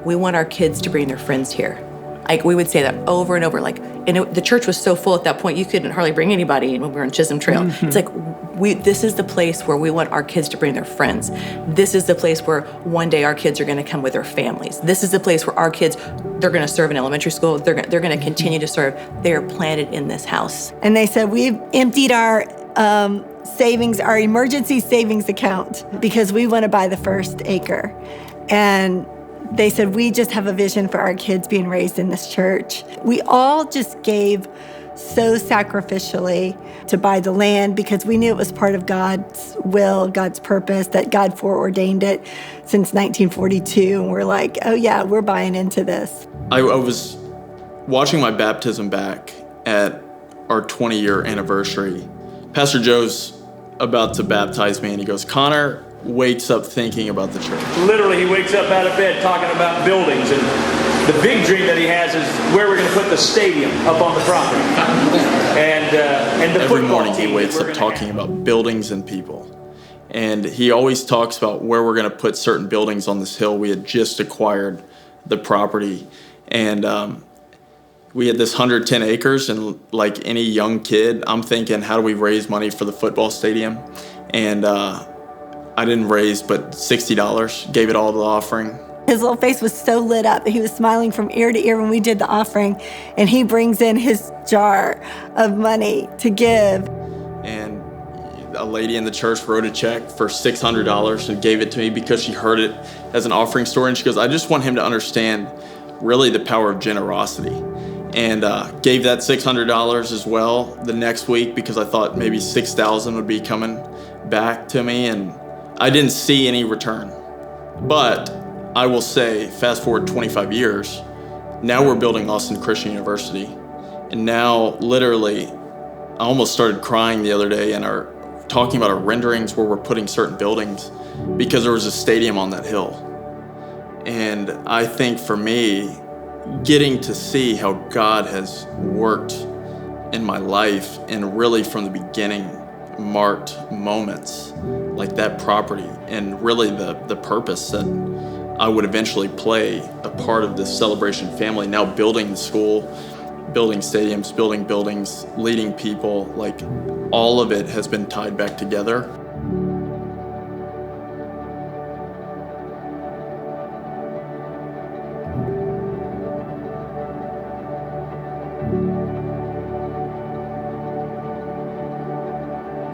we want our kids to bring their friends here. Like we would say that over and over. Like, and the church was so full at that point, you couldn't hardly bring anybody when we were on Chisholm Trail. It's like, this is the place where we want our kids to bring their friends. This is the place where one day our kids are going to come with their families. This is the place where our kids, they're going to serve in elementary school. They're going to continue to serve. They are planted in this house. And they said, we've emptied our savings, our emergency savings account, because we want to buy the first acre. And they said, we just have a vision for our kids being raised in this church. We all just gave so sacrificially to buy the land because we knew it was part of God's will, God's purpose, that God foreordained it since 1942. And we're like, oh yeah, we're buying into this. I was watching my baptism back at our 20-year anniversary. Pastor Joe's about to baptize me, and he goes, Connor wakes up thinking about the church. Literally, he wakes up out of bed talking about buildings, and the big dream that he has is where we're going to put the stadium up on the property. And the every football morning he team wakes that we're up gonna talking about buildings and people. And he always talks about where we're going to put certain buildings on this hill. We had just acquired the property, and we had this 110 acres, and like any young kid, I'm thinking, how do we raise money for the football stadium? And I didn't raise but $60, gave it all to the offering. His little face was so lit up that he was smiling from ear to ear when we did the offering, and he brings in his jar of money to give. And a lady in the church wrote a check for $600 and gave it to me because she heard it as an offering story. And she goes, I just want him to understand really the power of generosity. And gave that $600 as well the next week because I thought maybe $6,000 would be coming back to me. And I didn't see any return. But I will say, fast forward 25 years, now we're building Austin Christian University. And now, literally, I almost started crying the other day and talking about our renderings where we're putting certain buildings because there was a stadium on that hill. And I think for me, getting to see how God has worked in my life and really from the beginning marked moments like that property and really the purpose that I would eventually play a part of this Celebration family, now building the school, building stadiums, building buildings, leading people, like all of it has been tied back together.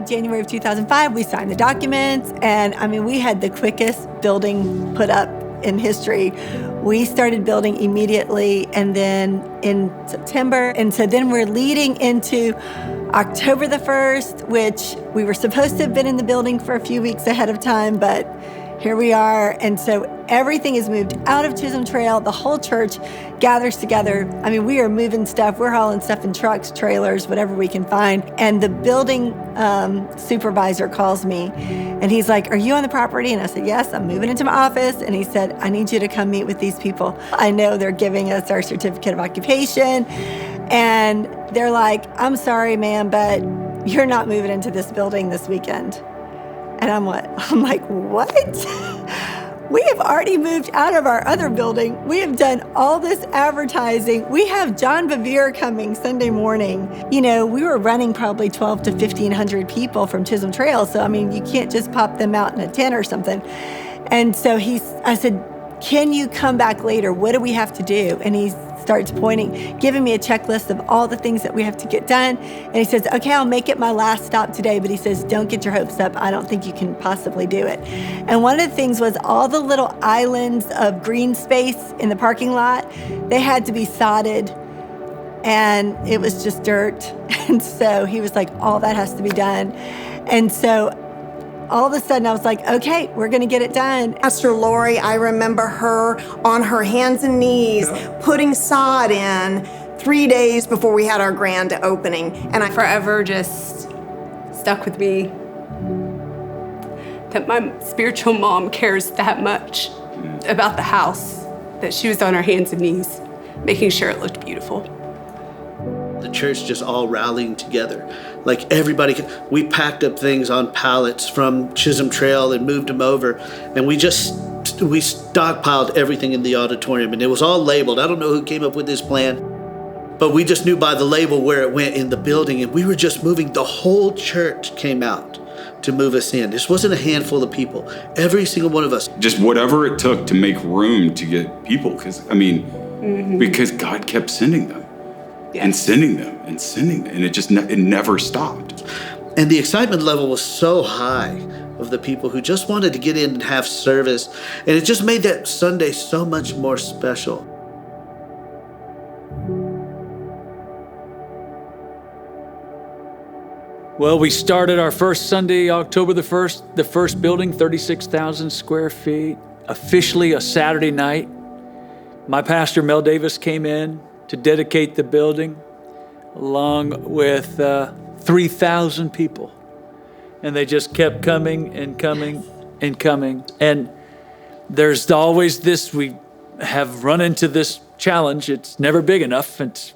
January of 2005, we signed the documents, and I mean, we had the quickest building put up in history. We started building immediately, and then in September, and so then we're leading into October the 1st, which we were supposed to have been in the building for a few weeks ahead of time, but here we are. And so everything is moved out of Chisholm Trail. The whole church gathers together. I mean, we are moving stuff. We're hauling stuff in trucks, trailers, whatever we can find. And the building supervisor calls me, and he's like, are you on the property? And I said, yes, I'm moving into my office. And he said, I need you to come meet with these people. I know they're giving us our certificate of occupation. And they're like, I'm sorry, ma'am, but you're not moving into this building this weekend. And I'm like, what? We have already moved out of our other building. We have done all this advertising. We have John Bevere coming Sunday morning. You know, we were running probably 12 to 1,500 people from Chisholm Trail. So, I mean, you can't just pop them out in a tent or something. And so I said, can you come back later? What do we have to do? And he starts pointing, giving me a checklist of all the things that we have to get done. And he says, okay, I'll make it my last stop today. But he says, don't get your hopes up. I don't think you can possibly do it. And one of the things was all the little islands of green space in the parking lot, they had to be sodded. And it was just dirt. And so he was like, all that has to be done. And so all of a sudden I was like, okay, we're gonna get it done. Pastor Lori, I remember her on her hands and knees putting sod in 3 days before we had our grand opening. And I forever just stuck with me that my spiritual mom cares that much about the house, that she was on her hands and knees, making sure it looked beautiful. The church just all rallying together. Like everybody, we packed up things on pallets from Chisholm Trail and moved them over. And we stockpiled everything in the auditorium, and it was all labeled. I don't know who came up with this plan, but we just knew by the label where it went in the building, and we were just moving. The whole church came out to move us in. This wasn't a handful of people. Every single one of us. Just whatever it took to make room to get people, because God kept sending them. And sending them and sending them. And it never stopped. And the excitement level was so high of the people who just wanted to get in and have service. And it just made that Sunday so much more special. Well, we started our first Sunday, October the 1st, the first building, 36,000 square feet, officially a Saturday night. My pastor, Mel Davis, came in to dedicate the building along with 3,000 people. And they just kept coming and coming and coming. And there's always this, we have run into this challenge. It's never big enough. It's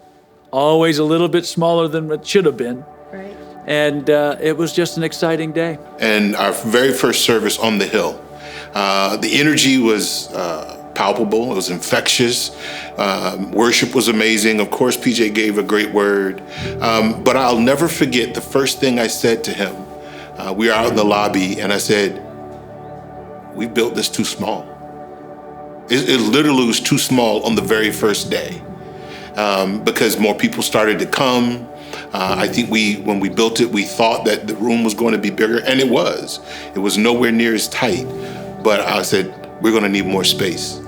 always a little bit smaller than it should have been. Right. And it was just an exciting day. And our very first service on the hill, the energy was palpable. It was infectious. Worship was amazing. Of course, PJ gave a great word. But I'll never forget the first thing I said to him. We were out in the lobby, and I said, we built this too small. It literally was too small on the very first day because more people started to come. I think when we built it, we thought that the room was going to be bigger, and it was. It was nowhere near as tight. But I said, we're going to need more space.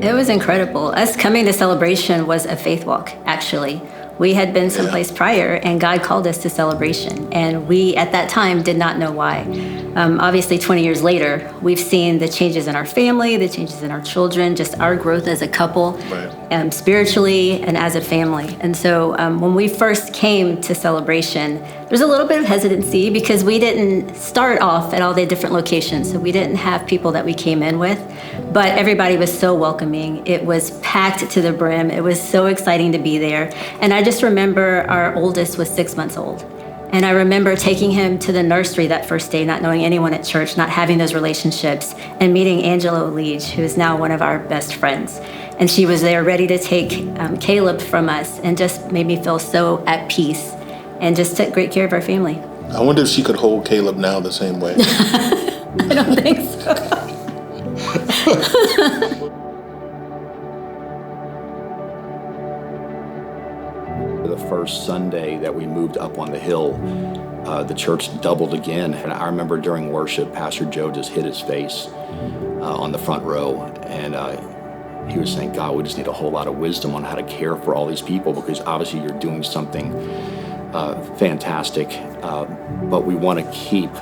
It was incredible. Us coming to Celebration was a faith walk, actually. We had been someplace prior, and God called us to Celebration. And we, at that time, did not know why. Obviously, 20 years later, we've seen the changes in our family, the changes in our children, just our growth as a couple, spiritually and as a family. And so when we first came to Celebration, there's a little bit of hesitancy because we didn't start off at all the different locations. So we didn't have people that we came in with, but everybody was so welcoming. It was packed to the brim. It was so exciting to be there. And I just remember our oldest was 6 months old. And I remember taking him to the nursery that first day, not knowing anyone at church, not having those relationships, and meeting Angela Olige, who is now one of our best friends. And she was there ready to take Caleb from us and just made me feel so at peace and just took great care of our family. I wonder if she could hold Caleb now the same way. I don't think so. The first Sunday that we moved up on the hill, the church doubled again. And I remember during worship, Pastor Joe just hit his face on the front row. And he was saying, God, we just need a whole lot of wisdom on how to care for all these people, because obviously you're doing something fantastic. But we want to keep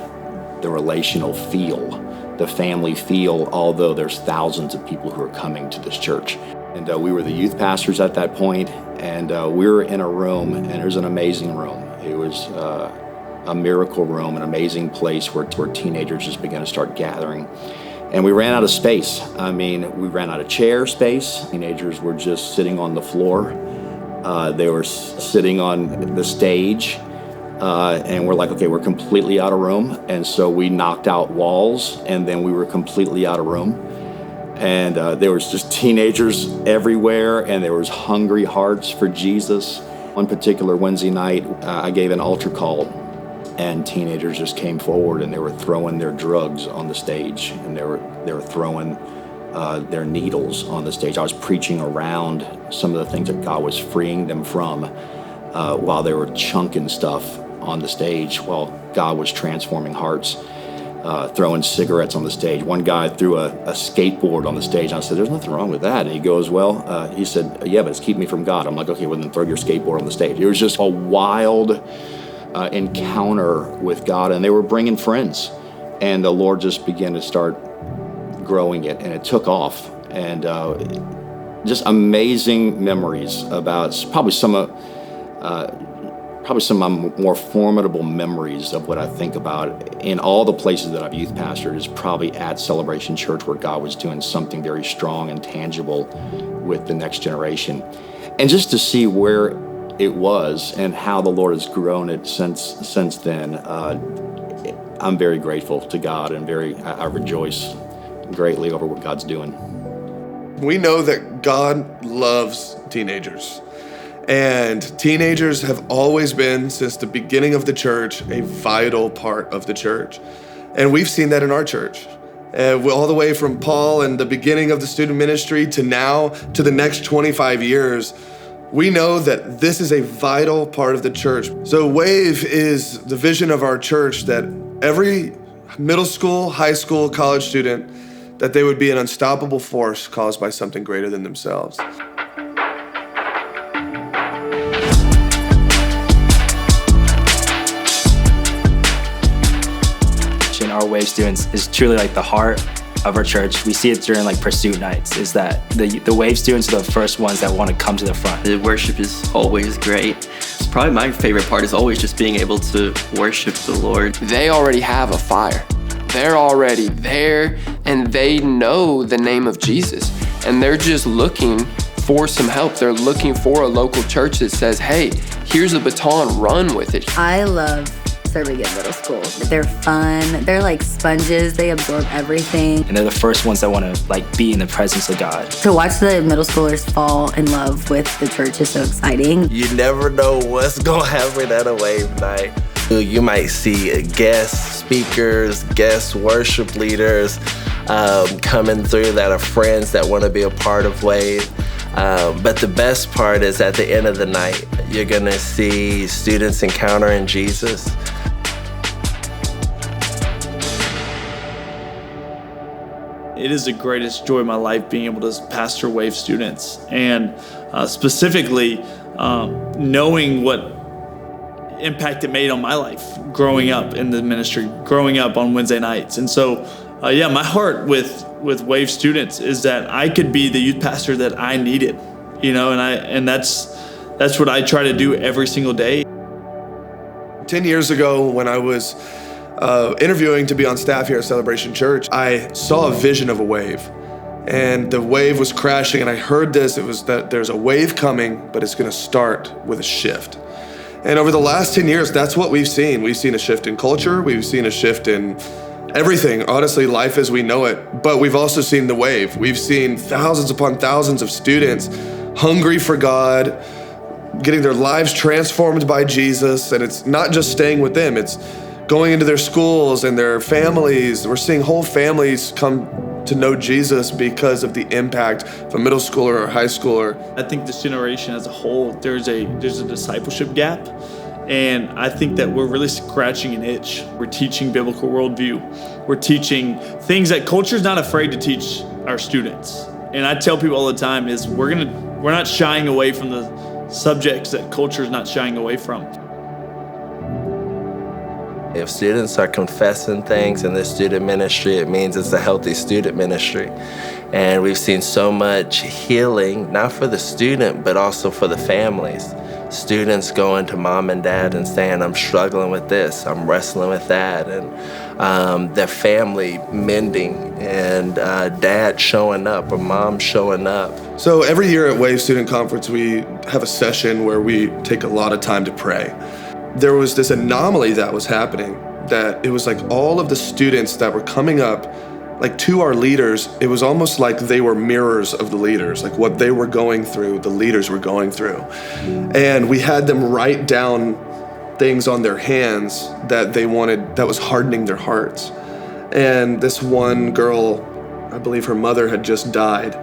the relational feel, the family feel, although there's thousands of people who are coming to this church. And we were the youth pastors at that point, and we were in a room, and it was an amazing room. It was a miracle room, an amazing place where teenagers just began to start gathering. And we ran out of space. I mean, we ran out of chair space. Teenagers were just sitting on the floor. They were sitting on the stage. And we're like, okay, we're completely out of room. And so we knocked out walls, and then we were completely out of room. And there was just teenagers everywhere, and there was hungry hearts for Jesus. One particular Wednesday night, I gave an altar call, and teenagers just came forward, and they were throwing their drugs on the stage, and they were throwing their needles on the stage. I was preaching around some of the things that God was freeing them from while they were chunking stuff on the stage, while God was transforming hearts, throwing cigarettes on the stage. One guy threw a skateboard on the stage, and I said, "There's nothing wrong with that." And he goes, "Well," he said, "yeah, but it's keeping me from God." I'm like, "Okay, well then throw your skateboard on the stage." It was just a wild encounter with God, and they were bringing friends, and the Lord just began to start growing it, and it took off. And just amazing memories about probably some of my more formidable memories of what I think about in all the places that I've youth pastored is probably at Celebration Church, where God was doing something very strong and tangible with the next generation. And just to see where it was and how the Lord has grown it since then, I'm very grateful to God, and I rejoice greatly over what God's doing. We know that God loves teenagers. And teenagers have always been, since the beginning of the church, a vital part of the church. And we've seen that in our church. All the way from Paul and the beginning of the student ministry to now, to the next 25 years, we know that this is a vital part of the church. So WAVE is the vision of our church, that every middle school, high school, college student, that they would be an unstoppable force caused by something greater than themselves. Our WAVE students is truly like the heart of our church. We see it during like pursuit nights, is that the WAVE students are the first ones that want to come to the front. The worship is always great. It's probably my favorite part is always just being able to worship the Lord. They already have a fire. They're already there, and they know the name of Jesus, and they're just looking for some help. They're looking for a local church that says, hey, here's a baton, run with it. I love serving at middle school. They're fun. They're like sponges. They absorb everything. And they're the first ones that want to like be in the presence of God. To watch the middle schoolers fall in love with the church is so exciting. You never know what's gonna happen at a WAVE night. You might see guest speakers, guest worship leaders coming through that are friends that want to be a part of WAVE. But the best part is at the end of the night, you're gonna see students encountering Jesus. It is the greatest joy of my life being able to pastor WAVE students, and specifically knowing what impact it made on my life growing up in the ministry, growing up on Wednesday nights. And so, my heart with WAVE students is that I could be the youth pastor that I needed, and that's what I try to do every single day. 10 years ago, when I was interviewing to be on staff here at Celebration Church, I saw a vision of a wave, and the wave was crashing, and I heard this. It was that there's a wave coming, but it's going to start with a shift. And over the last 10 years, that's what we've seen. We've seen a shift in culture. We've seen a shift in everything, honestly, life as we know it. But we've also seen the wave. We've seen thousands upon thousands of students hungry for God, getting their lives transformed by Jesus. And it's not just staying with them, it's going into their schools and their families. We're seeing whole families come to know Jesus because of the impact of a middle schooler or high schooler. I think this generation as a whole, there's a discipleship gap. And I think that we're really scratching an itch. We're teaching biblical worldview. We're teaching things that culture's not afraid to teach our students. And I tell people all the time is we're not shying away from the subjects that culture's not shying away from. If students are confessing things in the student ministry, it means it's a healthy student ministry. And we've seen so much healing, not for the student, but also for the families. Students going to mom and dad and saying, I'm struggling with this, I'm wrestling with that, and their family mending, and dad showing up or mom showing up. So every year at WAVE Student Conference, we have a session where we take a lot of time to pray. There was this anomaly that was happening, that it was like all of the students that were coming up, like to our leaders, it was almost like they were mirrors of the leaders, like what they were going through, the leaders were going through. And we had them write down things on their hands that they wanted, that was hardening their hearts. And this one girl, I believe her mother had just died.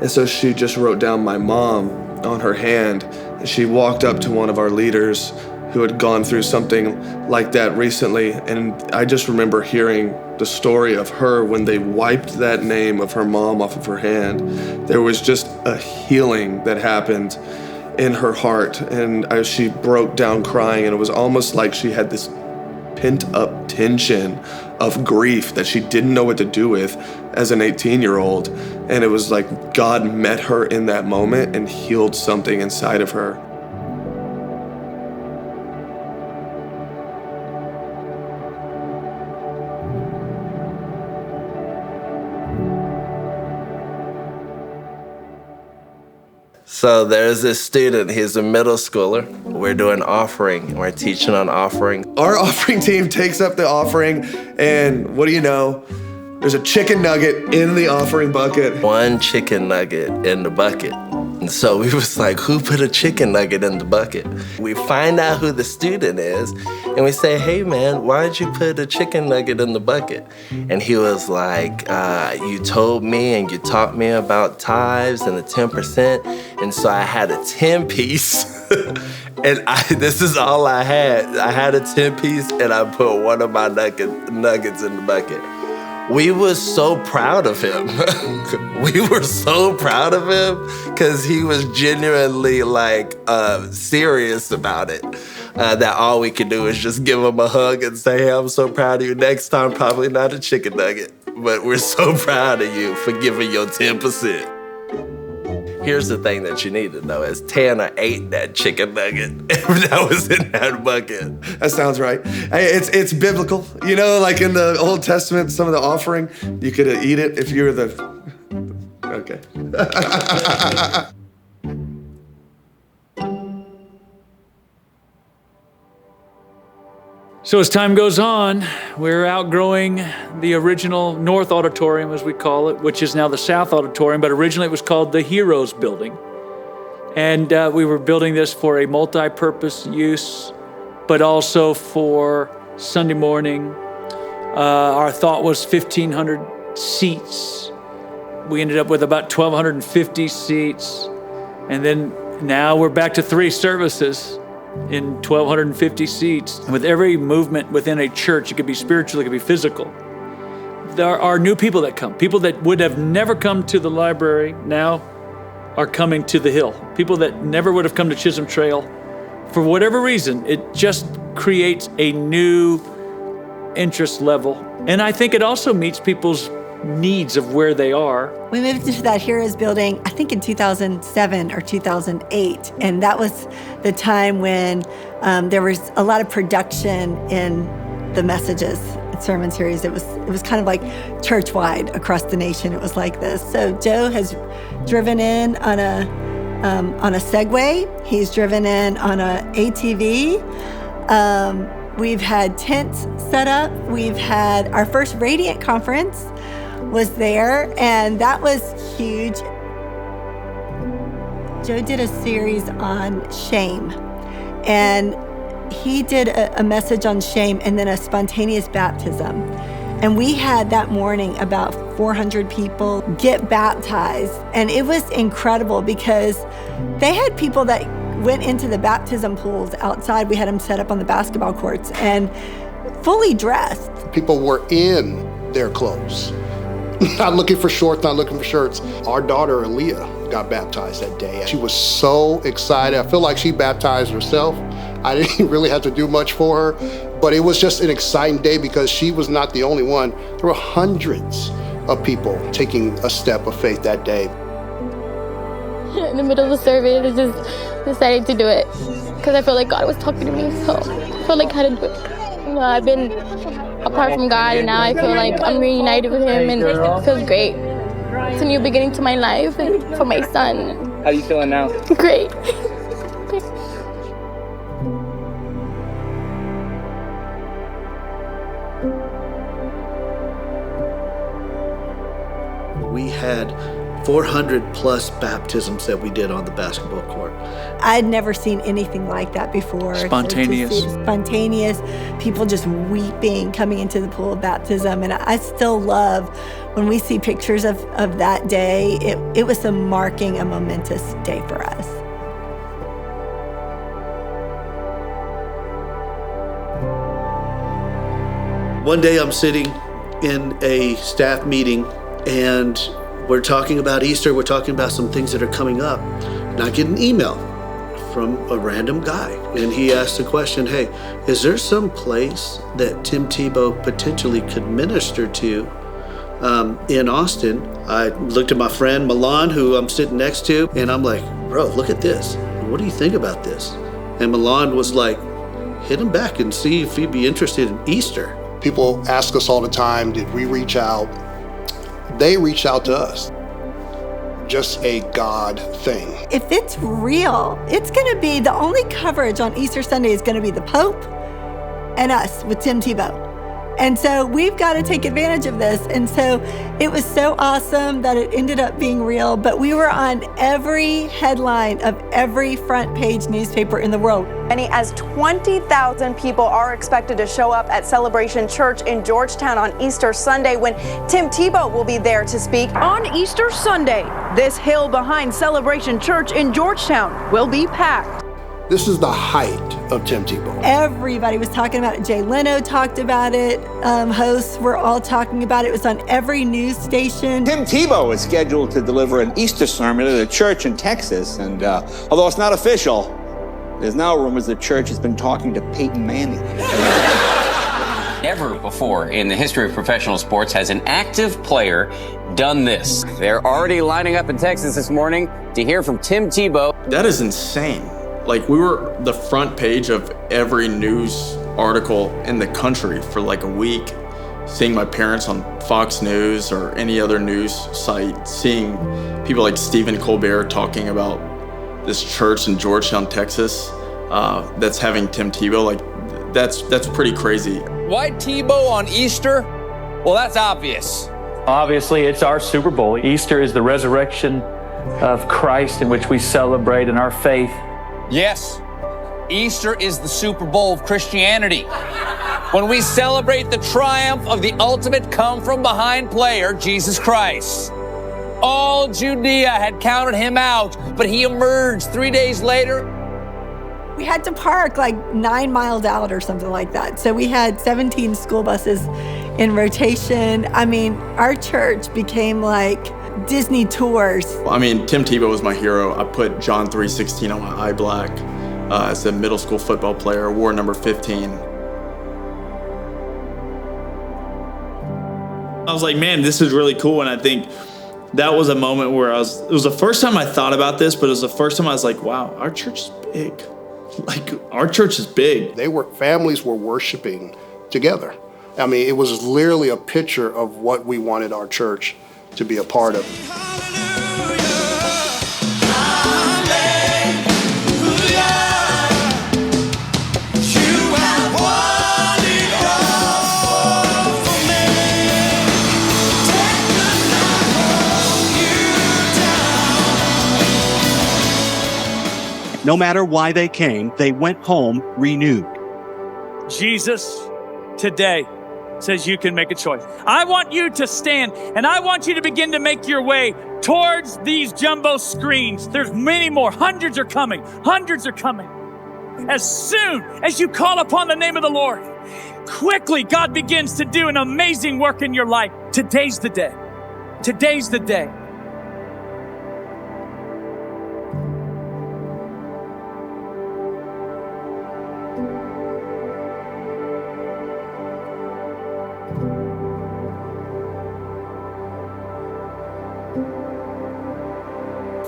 And so she just wrote down my mom on her hand. And she walked up to one of our leaders who had gone through something like that recently. And I just remember hearing the story of her when they wiped that name of her mom off of her hand. There was just a healing that happened in her heart. And she broke down crying, and it was almost like she had this pent-up tension of grief that she didn't know what to do with as an 18-year-old. And it was like God met her in that moment and healed something inside of her. So there's this student, he's a middle schooler. We're doing offering, we're teaching on offering. Our offering team takes up the offering, and what do you know? There's a chicken nugget in the offering bucket. One chicken nugget in the bucket. And so we was like, who put a chicken nugget in the bucket? We find out who the student is, and we say, hey man, why'd you put a chicken nugget in the bucket? And he was like, you told me and you taught me about tithes and the 10%, and so I had a 10-piece. And this is all I had. I had a 10-piece, and I put one of my nuggets in the bucket. We were so proud of him. We were so proud of him because he was genuinely serious about it. That all we could do is just give him a hug and say, hey, I'm so proud of you. Next time, probably not a chicken nugget, but we're so proud of you for giving your 10%. Here's the thing that you need to know is Tanner ate that chicken nugget that was in that bucket. That sounds right. Hey, it's biblical. You know, like in the Old Testament, some of the offering, you could eat it if you were the... Okay. So as time goes on, we're outgrowing the original North Auditorium, as we call it, which is now the South Auditorium, but originally it was called the Heroes Building. And we were building this for a multi-purpose use, but also for Sunday morning. Our thought was 1,500 seats. We ended up with about 1,250 seats. And then now we're back to 3 services in 1,250 seats. And with every movement within a church, it could be spiritual, it could be physical. There are new people that come. People that would have never come to the library now are coming to the Hill. People that never would have come to Chisholm Trail. For whatever reason, it just creates a new interest level. And I think it also meets people's needs of where they are. We moved into that Heroes building, I think in 2007 or 2008. And that was the time when there was a lot of production in the messages, sermon series. It was kind of like church-wide across the nation. It was like this. So Joe has driven in on a Segway. He's driven in on a ATV. We've had tents set up. We've had our first Radiant conference was there, and that was huge. Joe did a series on shame, and he did a message on shame and then a spontaneous baptism. And we had that morning about 400 people get baptized, and it was incredible because they had people that went into the baptism pools outside. We had them set up on the basketball courts and fully dressed. People were in their clothes. Not looking for shorts, not looking for shirts. Our daughter, Aaliyah, got baptized that day. She was so excited. I feel like she baptized herself. I didn't really have to do much for her, but it was just an exciting day because she was not the only one. There were hundreds of people taking a step of faith that day. In the middle of the service, I just decided to do it because I felt like God was talking to me, so I felt like I had to do it. You know, I've been apart from God, and now I feel like I'm reunited with Him, and it feels great. It's a new beginning to my life and for my son. How are you feeling now? Great. We had 400 plus baptisms that we did on the basketball court. I'd never seen anything like that before. Spontaneous. So to see spontaneous, people just weeping coming into the pool of baptism. And I still love when we see pictures of that day. It was a momentous day for us. One day I'm sitting in a staff meeting and we're talking about Easter. We're talking about some things that are coming up. And I get an email from a random guy. And he asked the question, hey, is there some place that Tim Tebow potentially could minister to in Austin? I looked at my friend Milan, who I'm sitting next to, and I'm like, bro, look at this. What do you think about this? And Milan was like, hit him back and see if he'd be interested in Easter. People ask us all the time, did we reach out? They reach out to us. Just a God thing. If it's real, it's going to be the only coverage on Easter Sunday is going to be the Pope and us with Tim Tebow. And so we've got to take advantage of this. And so it was so awesome that it ended up being real, but we were on every headline of every front page newspaper in the world. Many as 20,000 people are expected to show up at Celebration Church in Georgetown on Easter Sunday when Tim Tebow will be there to speak. On Easter Sunday, this hill behind Celebration Church in Georgetown will be packed. This is the height of Tim Tebow. Everybody was talking about it. Jay Leno talked about it. Hosts were all talking about it. It was on every news station. Tim Tebow is scheduled to deliver an Easter sermon at a church in Texas. And although it's not official, there's now rumors the church has been talking to Peyton Manning. Never before in the history of professional sports has an active player done this. They're already lining up in Texas this morning to hear from Tim Tebow. That is insane. Like, we were the front page of every news article in the country for like a week, seeing my parents on Fox News or any other news site, seeing people like Stephen Colbert talking about this church in Georgetown, Texas, that's having Tim Tebow. Like, that's pretty crazy. Why Tebow on Easter? Well, that's obvious. Obviously, it's our Super Bowl. Easter is the resurrection of Christ in which we celebrate in our faith. Yes, Easter is the Super Bowl of Christianity. When we celebrate the triumph of the ultimate come-from-behind player, Jesus Christ. All Judea had counted him out, but he emerged 3 days later. We had to park like 9 miles out or something like that. So we had 17 school buses in rotation. I mean, our church became like Disney tours. I mean, Tim Tebow was my hero. I put John 3:16 on my eye black as a middle school football player, wore number 15. I was like, man, this is really cool. And I think that was a moment where it was the first time I thought about this, but it was the first time I was like, wow, our church is big. Like, our church is big. Families were worshiping together. I mean, it was literally a picture of what we wanted our church to be a part of. No matter why they came, they went home renewed. Jesus today says you can make a choice. I want you to stand and I want you to begin to make your way towards these jumbo screens. There's many more. Hundreds are coming. Hundreds are coming. As soon as you call upon the name of the Lord, quickly God begins to do an amazing work in your life. Today's the day. Today's the day.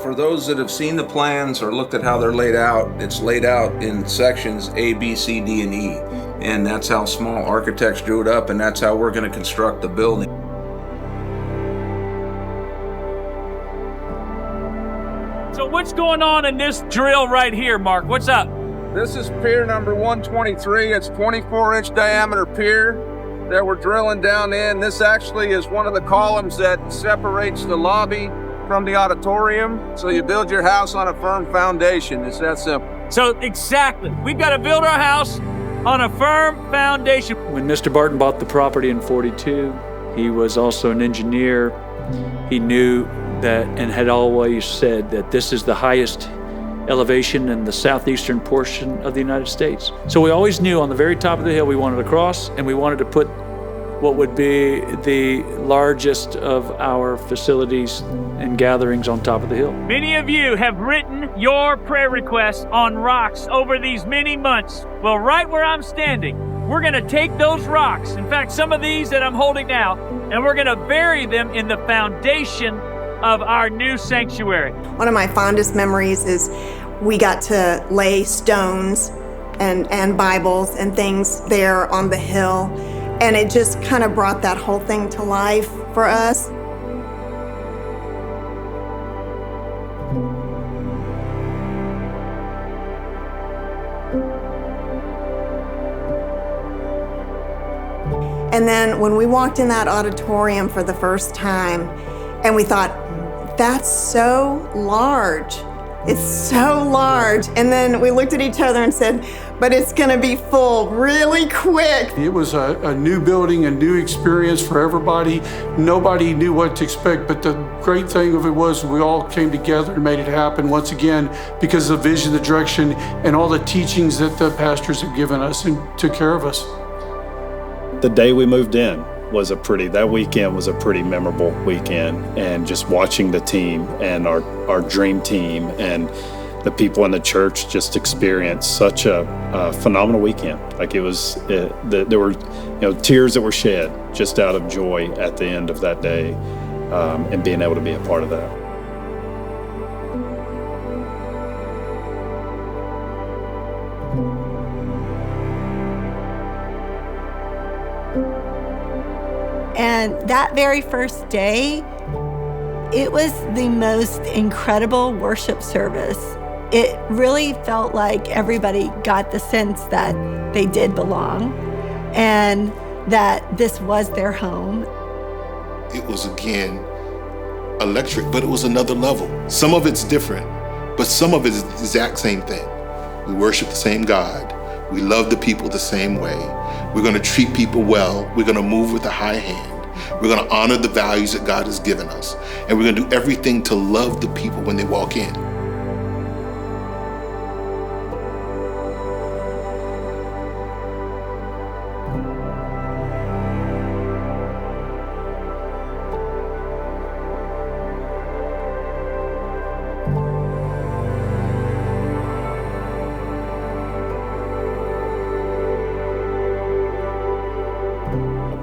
For those that have seen the plans or looked at how they're laid out, it's laid out in sections A, B, C, D, and E. And that's how small architects drew it up, and that's how we're going to construct the building. So what's going on in this drill right here, Mark? What's up? This is pier number 123. It's 24-inch diameter pier that we're drilling down in. This actually is one of the columns that separates the lobby from the auditorium, so you build your house on a firm foundation. It's that simple. So exactly, we've got to build our house on a firm foundation. When Mr. Barton bought the property in 42, he was also an engineer. He knew that and had always said that this is the highest elevation in the southeastern portion of the United States. So we always knew on the very top of the hill we wanted to cross, and we wanted to put what would be the largest of our facilities and gatherings on top of the hill. Many of you have written your prayer requests on rocks over these many months. Well, right where I'm standing, we're going to take those rocks, in fact, some of these that I'm holding now, and we're going to bury them in the foundation of our new sanctuary. One of my fondest memories is we got to lay stones and Bibles and things there on the hill. And it just kind of brought that whole thing to life for us. And then when we walked in that auditorium for the first time, and we thought, that's so large. It's so large. And then we looked at each other and said, but it's gonna be full really quick. It was a new building, a new experience for everybody. Nobody knew what to expect, but the great thing of it was we all came together and made it happen once again because of the vision, the direction, and all the teachings that the pastors have given us and took care of us. The day we moved in that weekend was a pretty memorable weekend, and just watching the team and our dream team and the people in the church just experienced such a phenomenal weekend. Like there were tears that were shed just out of joy at the end of that day, and being able to be a part of that. And that very first day, it was the most incredible worship service. It really felt like everybody got the sense that they did belong and that this was their home. It was, again, electric, but it was another level. Some of it's different, but some of it is the exact same thing. We worship the same God. We love the people the same way. We're going to treat people well. We're going to move with a high hand. We're going to honor the values that God has given us. And we're going to do everything to love the people when they walk in.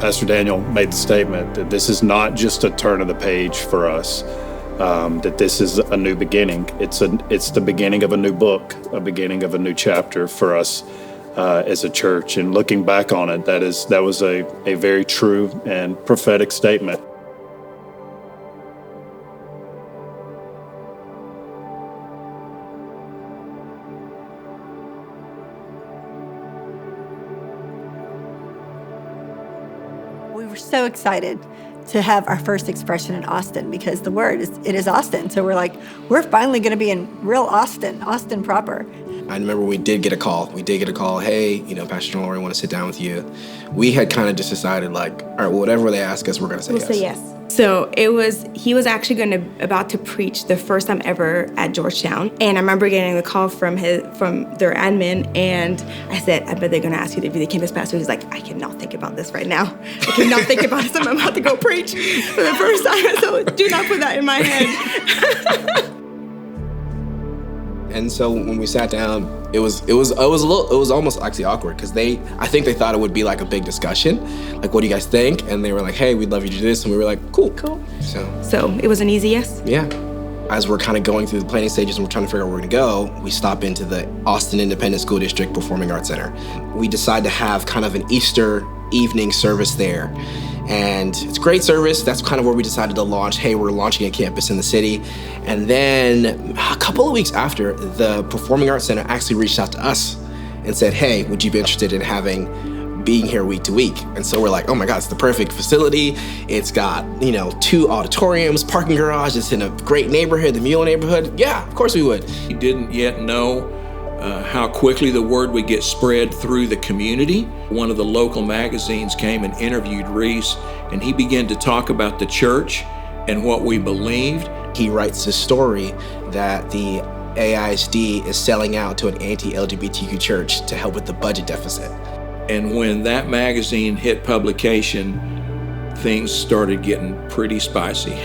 Pastor Daniel made the statement that this is not just a turn of the page for us, that this is a new beginning. It's the beginning of a new book, a beginning of a new chapter for us as a church. And looking back on it, that was a very true and prophetic statement. We were so excited to have our first expression in Austin because the word it is Austin. So we're like, we're finally going to be in real Austin proper. I remember we did get a call. Hey, Pastor Joel, I want to sit down with you. We had kind of just decided like, all right, well, whatever they ask us, we're going to say yes. We'll say yes. So he was actually about to preach the first time ever at Georgetown. And I remember getting the call from their admin, and I said, I bet they're gonna ask you to be the campus pastor. He's like, I cannot think about this right now. I cannot think about this. I'm about to go preach for the first time. So do not put that in my head. And so when we sat down, it was almost actually awkward because I think they thought it would be like a big discussion, like, what do you guys think? And they were like, hey, we'd love you to do this, and we were like, cool. So it was an easy yes. Yeah. As we're kind of going through the planning stages and we're trying to figure out where we're gonna go, we stop into the Austin Independent School District Performing Arts Center. We decide to have kind of an Easter evening service there. And it's a great service. That's kind of where we decided to launch. Hey, we're launching a campus in the city. And then a couple of weeks after, the Performing Arts Center actually reached out to us and said, hey, would you be interested in having being here week to week. And so we're like, oh my God, it's the perfect facility. It's got, 2 auditoriums, parking garage. It's in a great neighborhood, the Mule neighborhood. Yeah, of course we would. He didn't yet know how quickly the word would get spread through the community. One of the local magazines came and interviewed Reese, and he began to talk about the church and what we believed. He writes a story that the AISD is selling out to an anti-LGBTQ church to help with the budget deficit. And when that magazine hit publication, things started getting pretty spicy.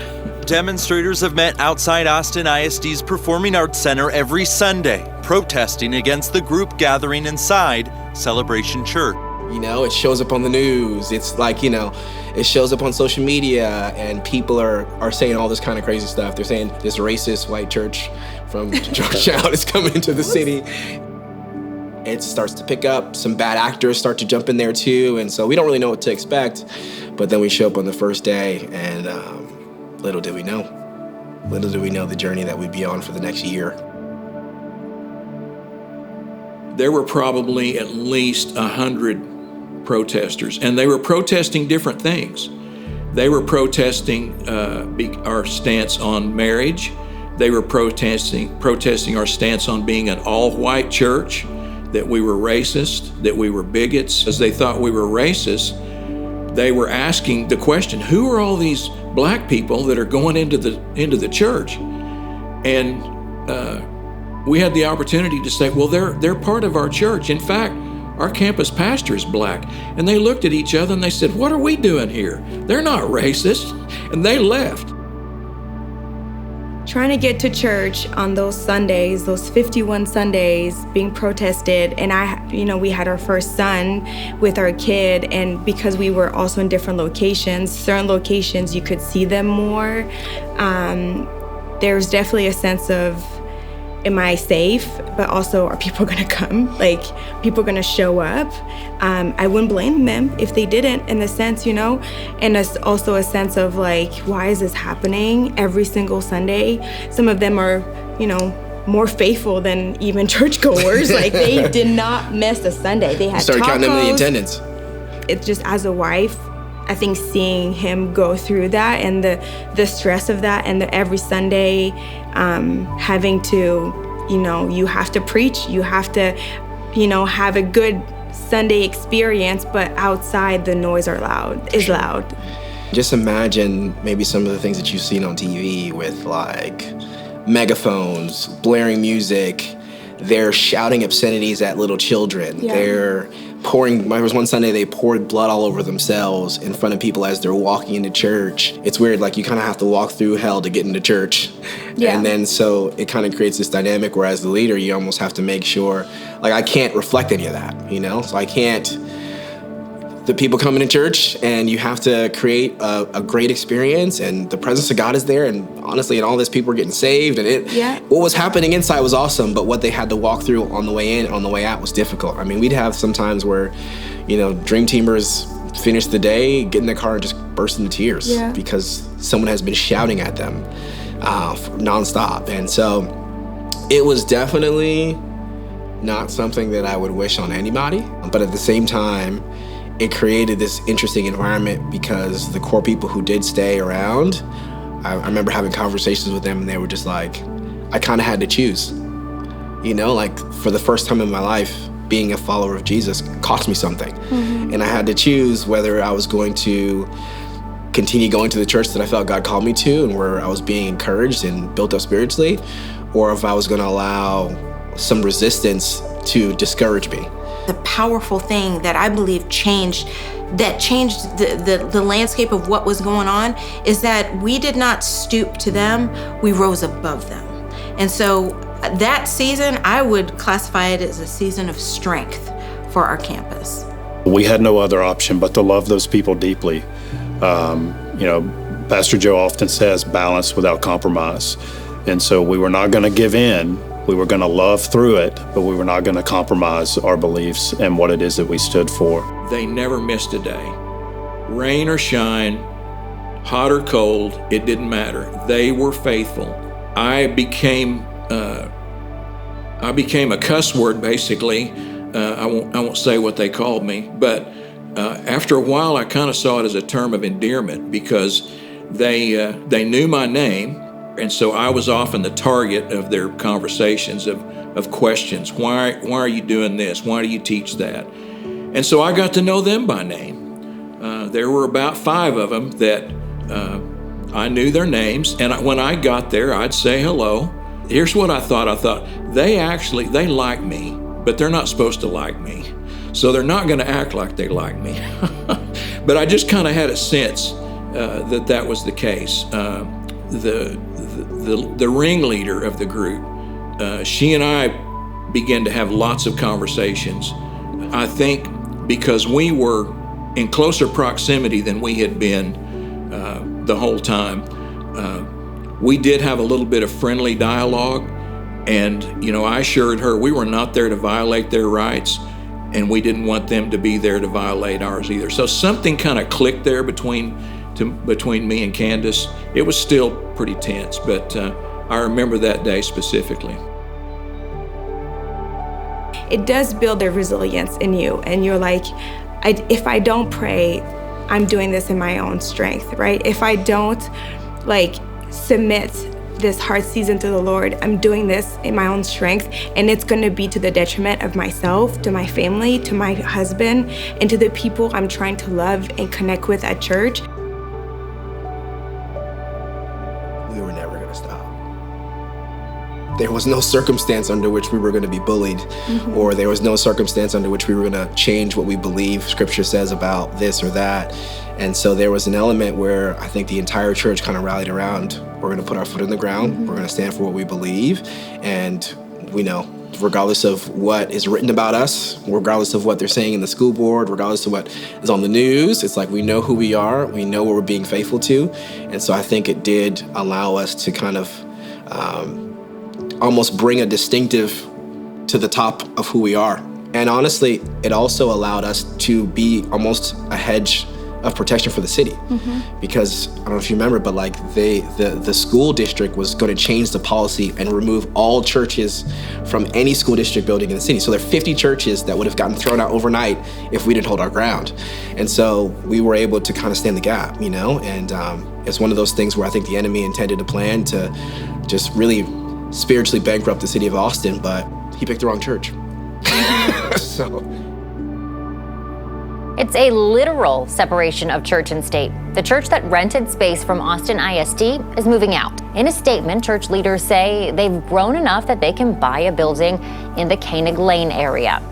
Demonstrators have met outside Austin ISD's Performing Arts Center every Sunday, protesting against the group gathering inside Celebration Church. It shows up on the news. It's like, it shows up on social media, and people are saying all this kind of crazy stuff. They're saying this racist white church from Georgetown is coming into the city. It starts to pick up. Some bad actors start to jump in there too. And so we don't really know what to expect. But then we show up on the first day, and little did we know the journey that we'd be on for the next year. There were probably at least 100 protesters, and they were protesting different things. They were protesting our stance on marriage. They were protesting our stance on being an all-white church, that we were racist, that we were bigots. As they thought we were racist, they were asking the question, who are all these black people that are going into the church? And we had the opportunity to say, well, they're part of our church. In fact, our campus pastor is black. And they looked at each other and they said, what are we doing here? They're not racist. And they left. Trying to get to church on those Sundays, those 51 Sundays being protested, and we had our first son with our kid, and because we were also in different locations, certain locations you could see them more. There's definitely a sense of, am I safe? But also, are people gonna come? Like, people gonna show up? I wouldn't blame them if they didn't, in the sense, and it's also a sense of like, why is this happening every single Sunday? Some of them are, more faithful than even churchgoers. Like, they did not miss a Sunday. They had started tacos. Counting them in the attendance. It's just, as a wife, I think seeing him go through that and the stress of that, and every Sunday having to, you have to preach, you have to, have a good Sunday experience, but outside the noise is loud. Just imagine maybe some of the things that you've seen on TV with like megaphones, blaring music. They're shouting obscenities at little children. Yeah. They're pouring, there was one Sunday they poured blood all over themselves in front of people as they're walking into church. It's weird, like you kind of have to walk through hell to get into church. Yeah. And then so it kind of creates this dynamic where as the leader, you almost have to make sure, like I can't reflect any of that, So I can't, the people come into church and you have to create a great experience, and the presence of God is there, and honestly, and all this people are getting saved, and what was happening inside was awesome, but what they had to walk through on the way in and on the way out was difficult. I mean, we'd have some times where, dream teamers finish the day, get in the car and just burst into tears because someone has been shouting at them nonstop. And so it was definitely not something that I would wish on anybody, but at the same time, it created this interesting environment because the core people who did stay around, I remember having conversations with them and they were just like, I kind of had to choose. Like for the first time in my life, being a follower of Jesus cost me something. Mm-hmm. And I had to choose whether I was going to continue going to the church that I felt God called me to and where I was being encouraged and built up spiritually, or if I was going to allow some resistance to discourage me. The powerful thing that I believe changed the landscape of what was going on is that we did not stoop to them, we rose above them. And so that season, I would classify it as a season of strength for our campus. We had no other option but to love those people deeply. Pastor Joe often says balance without compromise. And so we were not going to give in. We were going to love through it, but we were not going to compromise our beliefs and what it is that we stood for. They never missed a day. Rain or shine, hot or cold, it didn't matter. They were faithful. I became a cuss word, basically. I won't say what they called me, but after a while, I kind of saw it as a term of endearment because they knew my name, and so I was often the target of their conversations of questions. Why are you doing this? Why do you teach that? And so I got to know them by name. There were about 5 of them that I knew their names, and when I got there, I'd say hello. Here's what I thought. I thought, they like me, but they're not supposed to like me. So they're not going to act like they like me. But I just kind of had a sense that was the case. The ringleader of the group, she and I began to have lots of conversations. I think because we were in closer proximity than we had been the whole time, we did have a little bit of friendly dialogue. And, I assured her we were not there to violate their rights, and we didn't want them to be there to violate ours either. So something kind of clicked there between me and Candace. It was still pretty tense, but I remember that day specifically. It does build their resilience in you, and you're like, if I don't pray, I'm doing this in my own strength, right? If I don't submit this hard season to the Lord, I'm doing this in my own strength, and it's going to be to the detriment of myself, to my family, to my husband, and to the people I'm trying to love and connect with at church. We were never going to stop. There was no circumstance under which we were going to be bullied, or there was no circumstance under which we were going to change what we believe Scripture says about this or that. And so there was an element where I think the entire church kind of rallied around. We're going to put our foot in the ground. We're going to stand for what we believe. And we know, regardless of what is written about us, regardless of what they're saying in the school board, regardless of what is on the news, it's like we know who we are. We know what we're being faithful to. And so I think it did allow us to kind of almost bring a distinctive to the top of who we are. And honestly, it also allowed us to be almost a hedge of protection for the city. Because I don't know if you remember, but the school district was going to change the policy and remove all churches from any school district building in the city. So there are 50 churches that would have gotten thrown out overnight if we didn't hold our ground. And so we were able to kind of stand the gap, and it's one of those things where I think the enemy intended to plan to just really spiritually bankrupt the city of Austin, but he picked the wrong church. So it's a literal separation of church and state. The church that rented space from Austin ISD is moving out. In a statement, church leaders say they've grown enough that they can buy a building in the Koenig Lane area.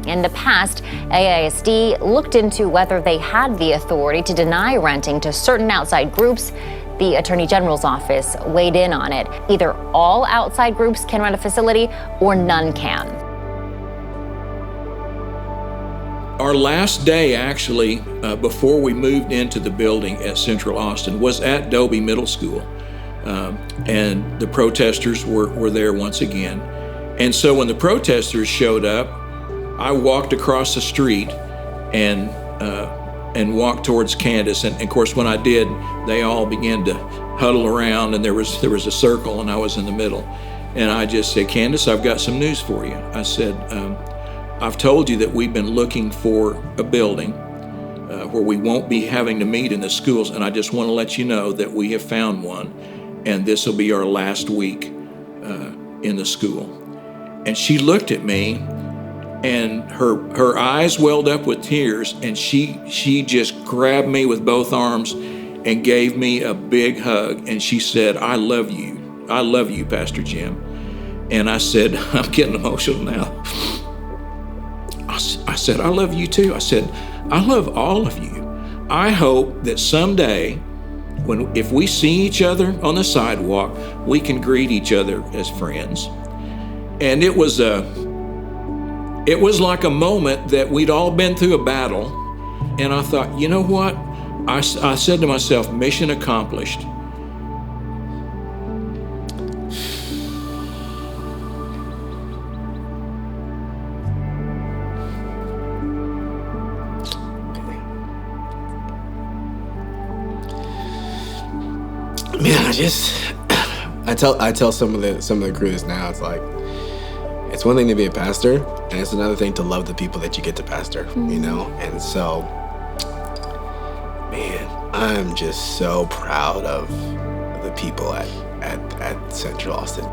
In the past, AISD looked into whether they had the authority to deny renting to certain outside groups. The Attorney General's office weighed in on it. Either all outside groups can rent a facility or none can. Our last day, actually, before we moved into the building at Central Austin, was at Dobie Middle School. And the protesters were there once again. And so when the protesters showed up, I walked across the street and walked towards Candace. And of course, when I did, they all began to huddle around, and there was a circle, and I was in the middle. And I just said, Candace, I've got some news for you. I said, I've told you that we've been looking for a building where we won't be having to meet in the schools, and I just want to let you know that we have found one, and this will be our last week in the school. And she looked at me, and her eyes welled up with tears, and she just grabbed me with both arms and gave me a big hug, and she said, I love you, Pastor Jim. And I said, I'm getting emotional now. I said, I love you too. I said, I love all of you. I hope that someday, if we see each other on the sidewalk, we can greet each other as friends. And it was like a moment that we'd all been through a battle. And I thought, you know what? I said to myself, mission accomplished. Man, I tell some of the crews now, it's like, It's one thing to be a pastor, and it's another thing to love the people that you get to pastor, you know? And so, man, I'm just so proud of the people at Central Austin.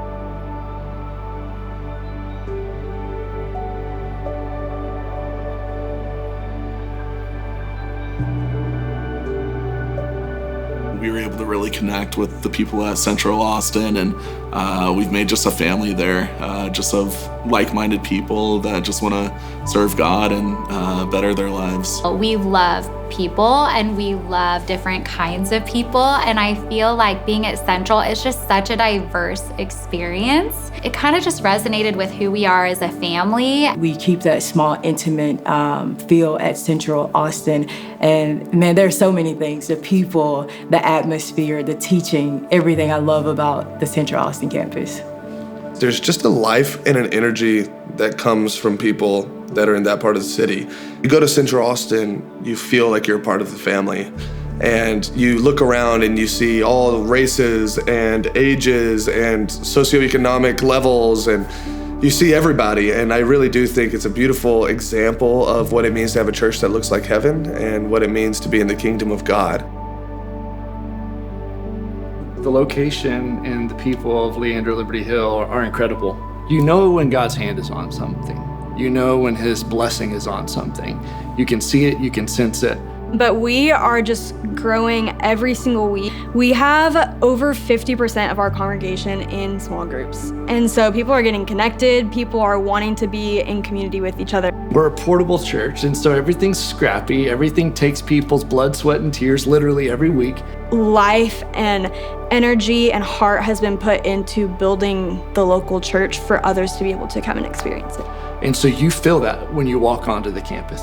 We were able to really connect with the people at Central Austin, and we've made just a family there, just of like-minded people that just want to serve God and better their lives. We love people and we love different kinds of people, and I feel like being at Central is just such a diverse experience. It kind of just resonated with who we are as a family. We keep that small, intimate feel at Central Austin, and man, there's so many things, the people, the atmosphere, the teaching, everything I love about the Central Austin campus. There's just a life and an energy that comes from people that are in that part of the city. You go to Central Austin, you feel like you're a part of the family. And you look around and you see all races and ages and socioeconomic levels, and you see everybody. And I really do think it's a beautiful example of what it means to have a church that looks like heaven and what it means to be in the kingdom of God. The location and the people of Leander Liberty Hill are incredible. You know when God's hand is on something. You know when his blessing is on something. You can see it, you can sense it. But we are just growing every single week. We have over 50% of our congregation in small groups. And so people are getting connected, people are wanting to be in community with each other. We're a portable church, and so everything's scrappy. Everything takes people's blood, sweat, and tears literally every week. Life and energy and heart has been put into building the local church for others to be able to come and experience it. And so you feel that when you walk onto the campus.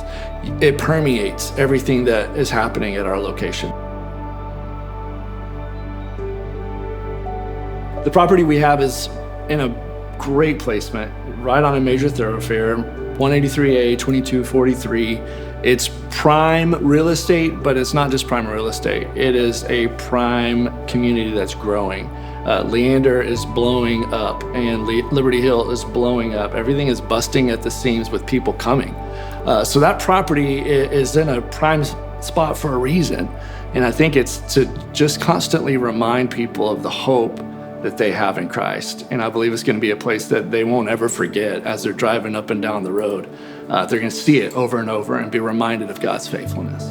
It permeates everything that is happening at our location. The property we have is in a great placement, right on a major thoroughfare, 183A, 2243. It's prime real estate, but it's not just prime real estate. It is a prime community that's growing. Leander is blowing up, and Liberty Hill is blowing up. Everything is busting at the seams with people coming. So that property is in a prime spot for a reason. And I think it's to just constantly remind people of the hope that they have in Christ. And I believe it's going to be a place that they won't ever forget as they're driving up and down the road. They're going to see it over and over and be reminded of God's faithfulness.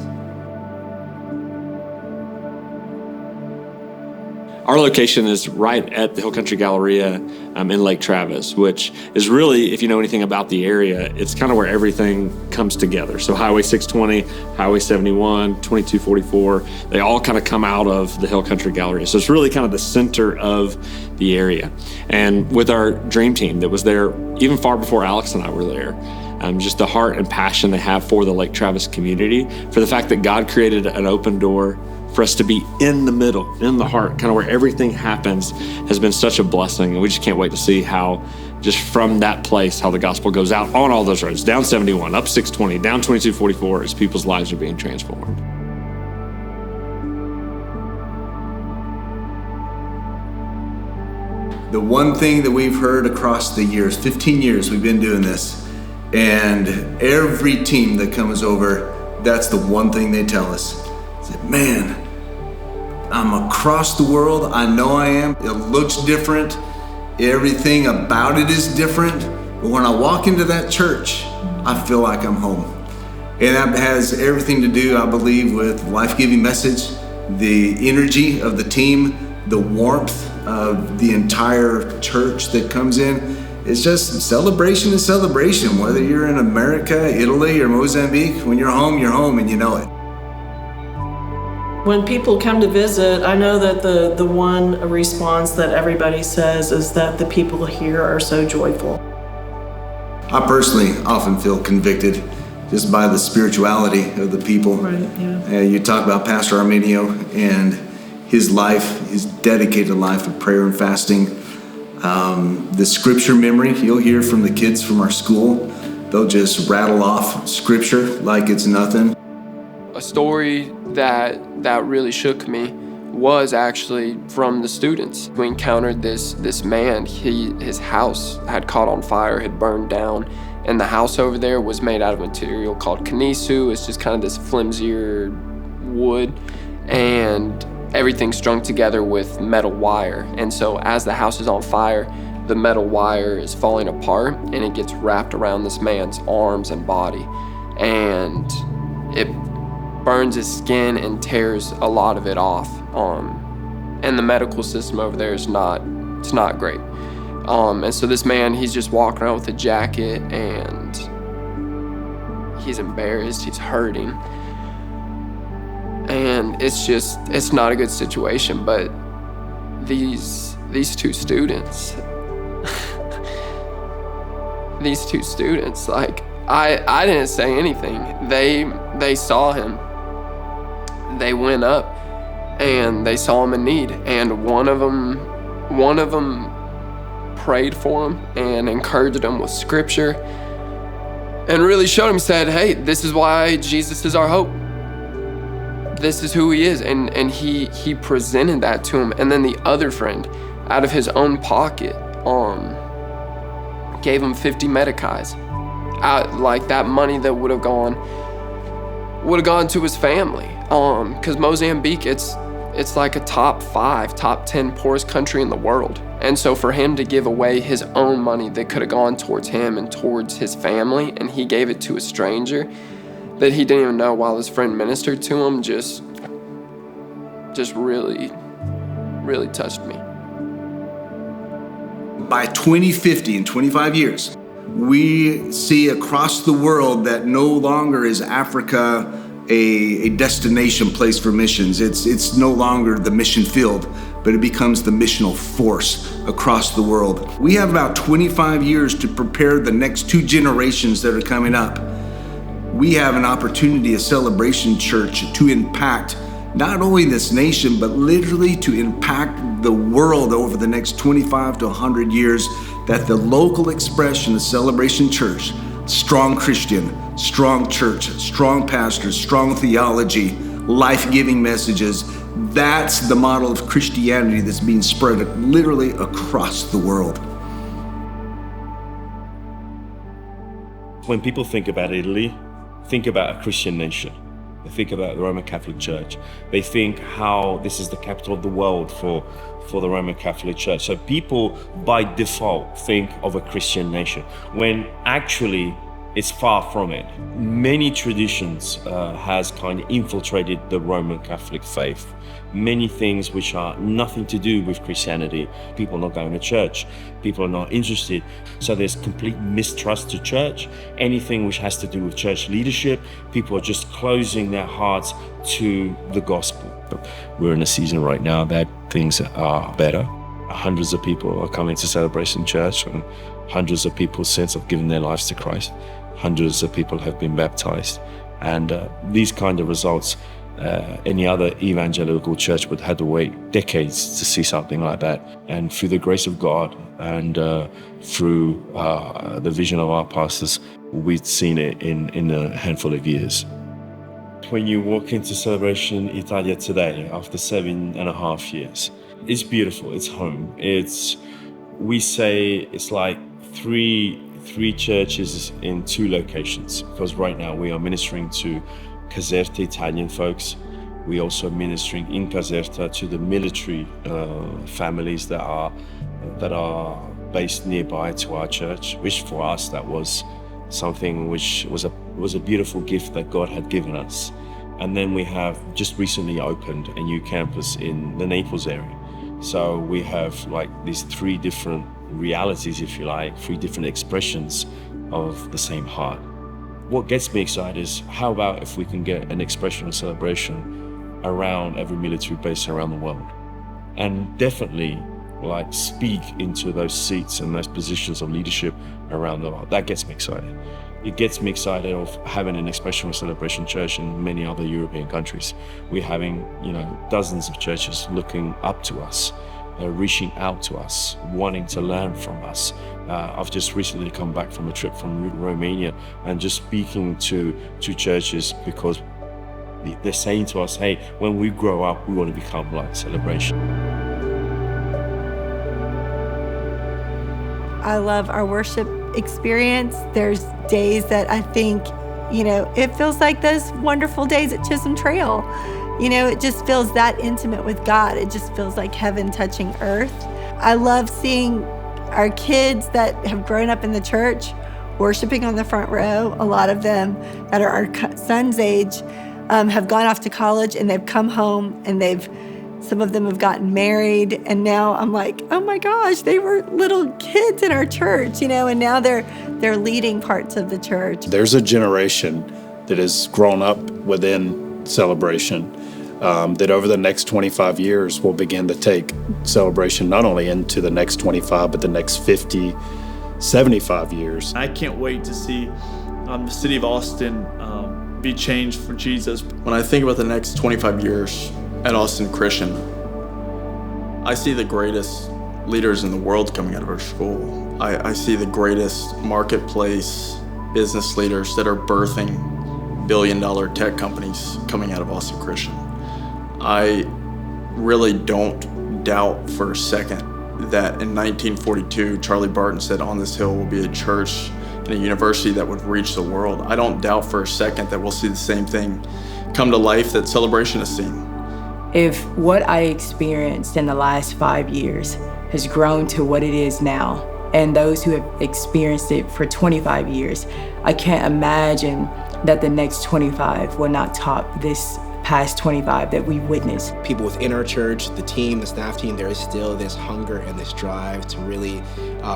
Our location is right at the Hill Country Galleria in Lake Travis, which is really, if you know anything about the area, it's kind of where everything comes together. So Highway 620, Highway 71, 2244, they all kind of come out of the Hill Country Galleria. So it's really kind of the center of the area. And with our dream team that was there even far before Alex and I were there, just the heart and passion they have for the Lake Travis community, for the fact that God created an open door for us to be in the middle, in the heart, kind of where everything happens, has been such a blessing. And we just can't wait to see how, just from that place, how the gospel goes out on all those roads, down 71, up 620, down 2244, as people's lives are being transformed. The one thing that we've heard across the years, 15 years we've been doing this, and every team that comes over, that's the one thing they tell us. Man, I'm across the world. I know I am. It looks different. Everything about it is different. But when I walk into that church, I feel like I'm home. And that has everything to do, I believe, with life-giving message, the energy of the team, the warmth of the entire church that comes in. It's just celebration and celebration. Whether you're in America, Italy, or Mozambique, when you're home, and you know it. When people come to visit, I know that the one response that everybody says is that the people here are so joyful. I personally often feel convicted just by the spirituality of the people. Right, yeah. You talk about Pastor Arminio and his life, his dedicated life of prayer and fasting. The scripture memory, you'll hear from the kids from our school. They'll just rattle off scripture like it's nothing. A story that really shook me was actually from the students. We encountered this man. His house had caught on fire, had burned down, and the house over there was made out of material called kanisu. It's just kind of this flimsier wood, and everything's strung together with metal wire. And so as the house is on fire, the metal wire is falling apart and it gets wrapped around this man's arms and body, and it burns his skin and tears a lot of it off. And the medical system over there is not great. And so this man, he's just walking around with a jacket, and he's embarrassed, he's hurting. And it's not a good situation. But these two students, like, I didn't say anything. They saw him. They went up and they saw him in need, and one of them prayed for him and encouraged him with scripture and really showed him, said, hey, this is why Jesus is our hope. This is who he is. And he presented that to him. And then the other friend, out of his own pocket, gave him 50 medicais. Like that money that would have gone to his family. Because Mozambique, it's like a top 10 poorest country in the world. And so for him to give away his own money that could have gone towards him and towards his family, and he gave it to a stranger that he didn't even know while his friend ministered to him, just really, really touched me. By 2050, in 25 years, we see across the world that no longer is Africa a destination place for missions. It's no longer the mission field, but it becomes the missional force across the world. We have about 25 years to prepare the next 2 generations that are coming up. We have an opportunity as Celebration Church to impact not only this nation, but literally to impact the world over the next 25 to 100 years, that the local expression of Celebration Church, strong Christian, strong church, strong pastors, strong theology, life-giving messages, that's the model of Christianity that's being spread literally across the world. When people think about Italy, think about a Christian nation. They think about the Roman Catholic Church. They think how this is the capital of the world for the Roman Catholic Church. So people by default think of a Christian nation, when actually it's far from it. Many traditions has kind of infiltrated the Roman Catholic faith. Many things which are nothing to do with Christianity. People are not going to church. People are not interested. So there's complete mistrust to church. Anything which has to do with church leadership, people are just closing their hearts to the gospel. We're in a season right now that things are better. Hundreds of people are coming to Celebration Church, and hundreds of people since have given their lives to Christ. Hundreds of people have been baptized. And these kind of results, any other evangelical church would have to wait decades to see something like that. And through the grace of God and through the vision of our pastors, we've seen it in a handful of years. When you walk into Celebration Italia today, after 7.5 years, it's beautiful, it's home. We say it's like three churches in 2 locations, because right now we are ministering to Caserta Italian folks. We're also ministering in Caserta to the military families that are based nearby to our church, which for us that was something which was a beautiful gift that God had given us. And then we have just recently opened a new campus in the Naples area. So we have like these 3 different realities, if you like, 3 different expressions of the same heart. What gets me excited is how about if we can get an expression of celebration around every military base around the world, and definitely like speak into those seats and those positions of leadership around the world. That gets me excited. It gets me excited of having an expression of Celebration Church in many other European countries. We're having, dozens of churches looking up to us, reaching out to us, wanting to learn from us. I've just recently come back from a trip from Romania and just speaking to churches, because They're saying to us, hey, when we grow up, we want to become like Celebration. I love our worship experience. There's days that I think, it feels like those wonderful days at Chisholm Trail. It just feels that intimate with God. It just feels like heaven touching earth. I love seeing our kids that have grown up in the church worshiping on the front row. A lot of them that are our son's age have gone off to college and they've come home and some of them have gotten married. And now I'm like, oh my gosh, they were little kids in our church, and now they're leading parts of the church. There's a generation that has grown up within Celebration that over the next 25 years will begin to take Celebration not only into the next 25, but the next 50, 75 years. I can't wait to see the city of Austin be changed for Jesus. When I think about the next 25 years at Austin Christian, I see the greatest leaders in the world coming out of our school. I see the greatest marketplace business leaders that are birthing billion-dollar tech companies coming out of Austin Christian. I really don't doubt for a second that in 1942, Charlie Barton said, "On this hill will be a church and a university that would reach the world." I don't doubt for a second that we'll see the same thing come to life that Celebration has seen. If what I experienced in the last 5 years has grown to what it is now, and those who have experienced it for 25 years, I can't imagine that the next 25 will not top this past 25 that we witnessed. People within our church, the team, the staff team, there is still this hunger and this drive to really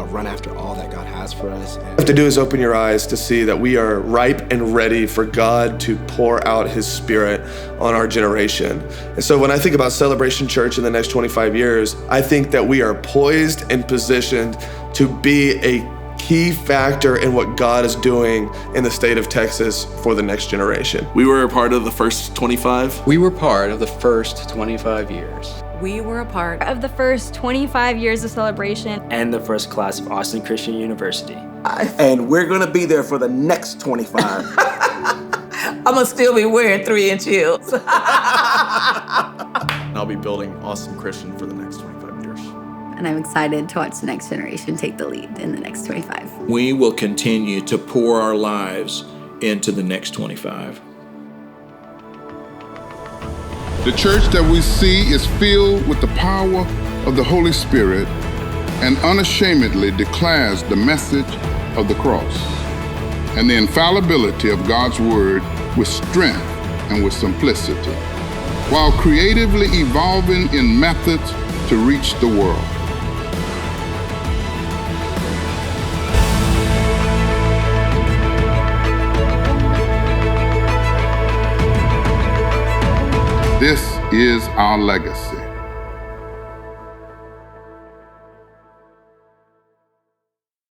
run after all that God has for us. What you have to do is open your eyes to see that we are ripe and ready for God to pour out His Spirit on our generation. And so when I think about Celebration Church in the next 25 years, I think that we are poised and positioned to be a key factor in what God is doing in the state of Texas for the next generation. We were a part of the first 25. We were part of the first 25 years. We were a part of the first 25 years of Celebration. And the first class of Austin Christian University. And we're gonna be there for the next 25. I'm gonna still be wearing 3-inch heels. And I'll be building Austin Christian for the next 25 years. And I'm excited to watch the next generation take the lead in the next 25. We will continue to pour our lives into the next 25. The church that we see is filled with the power of the Holy Spirit and unashamedly declares the message of the cross and the infallibility of God's word with strength and with simplicity, while creatively evolving in methods to reach the world. This is our legacy.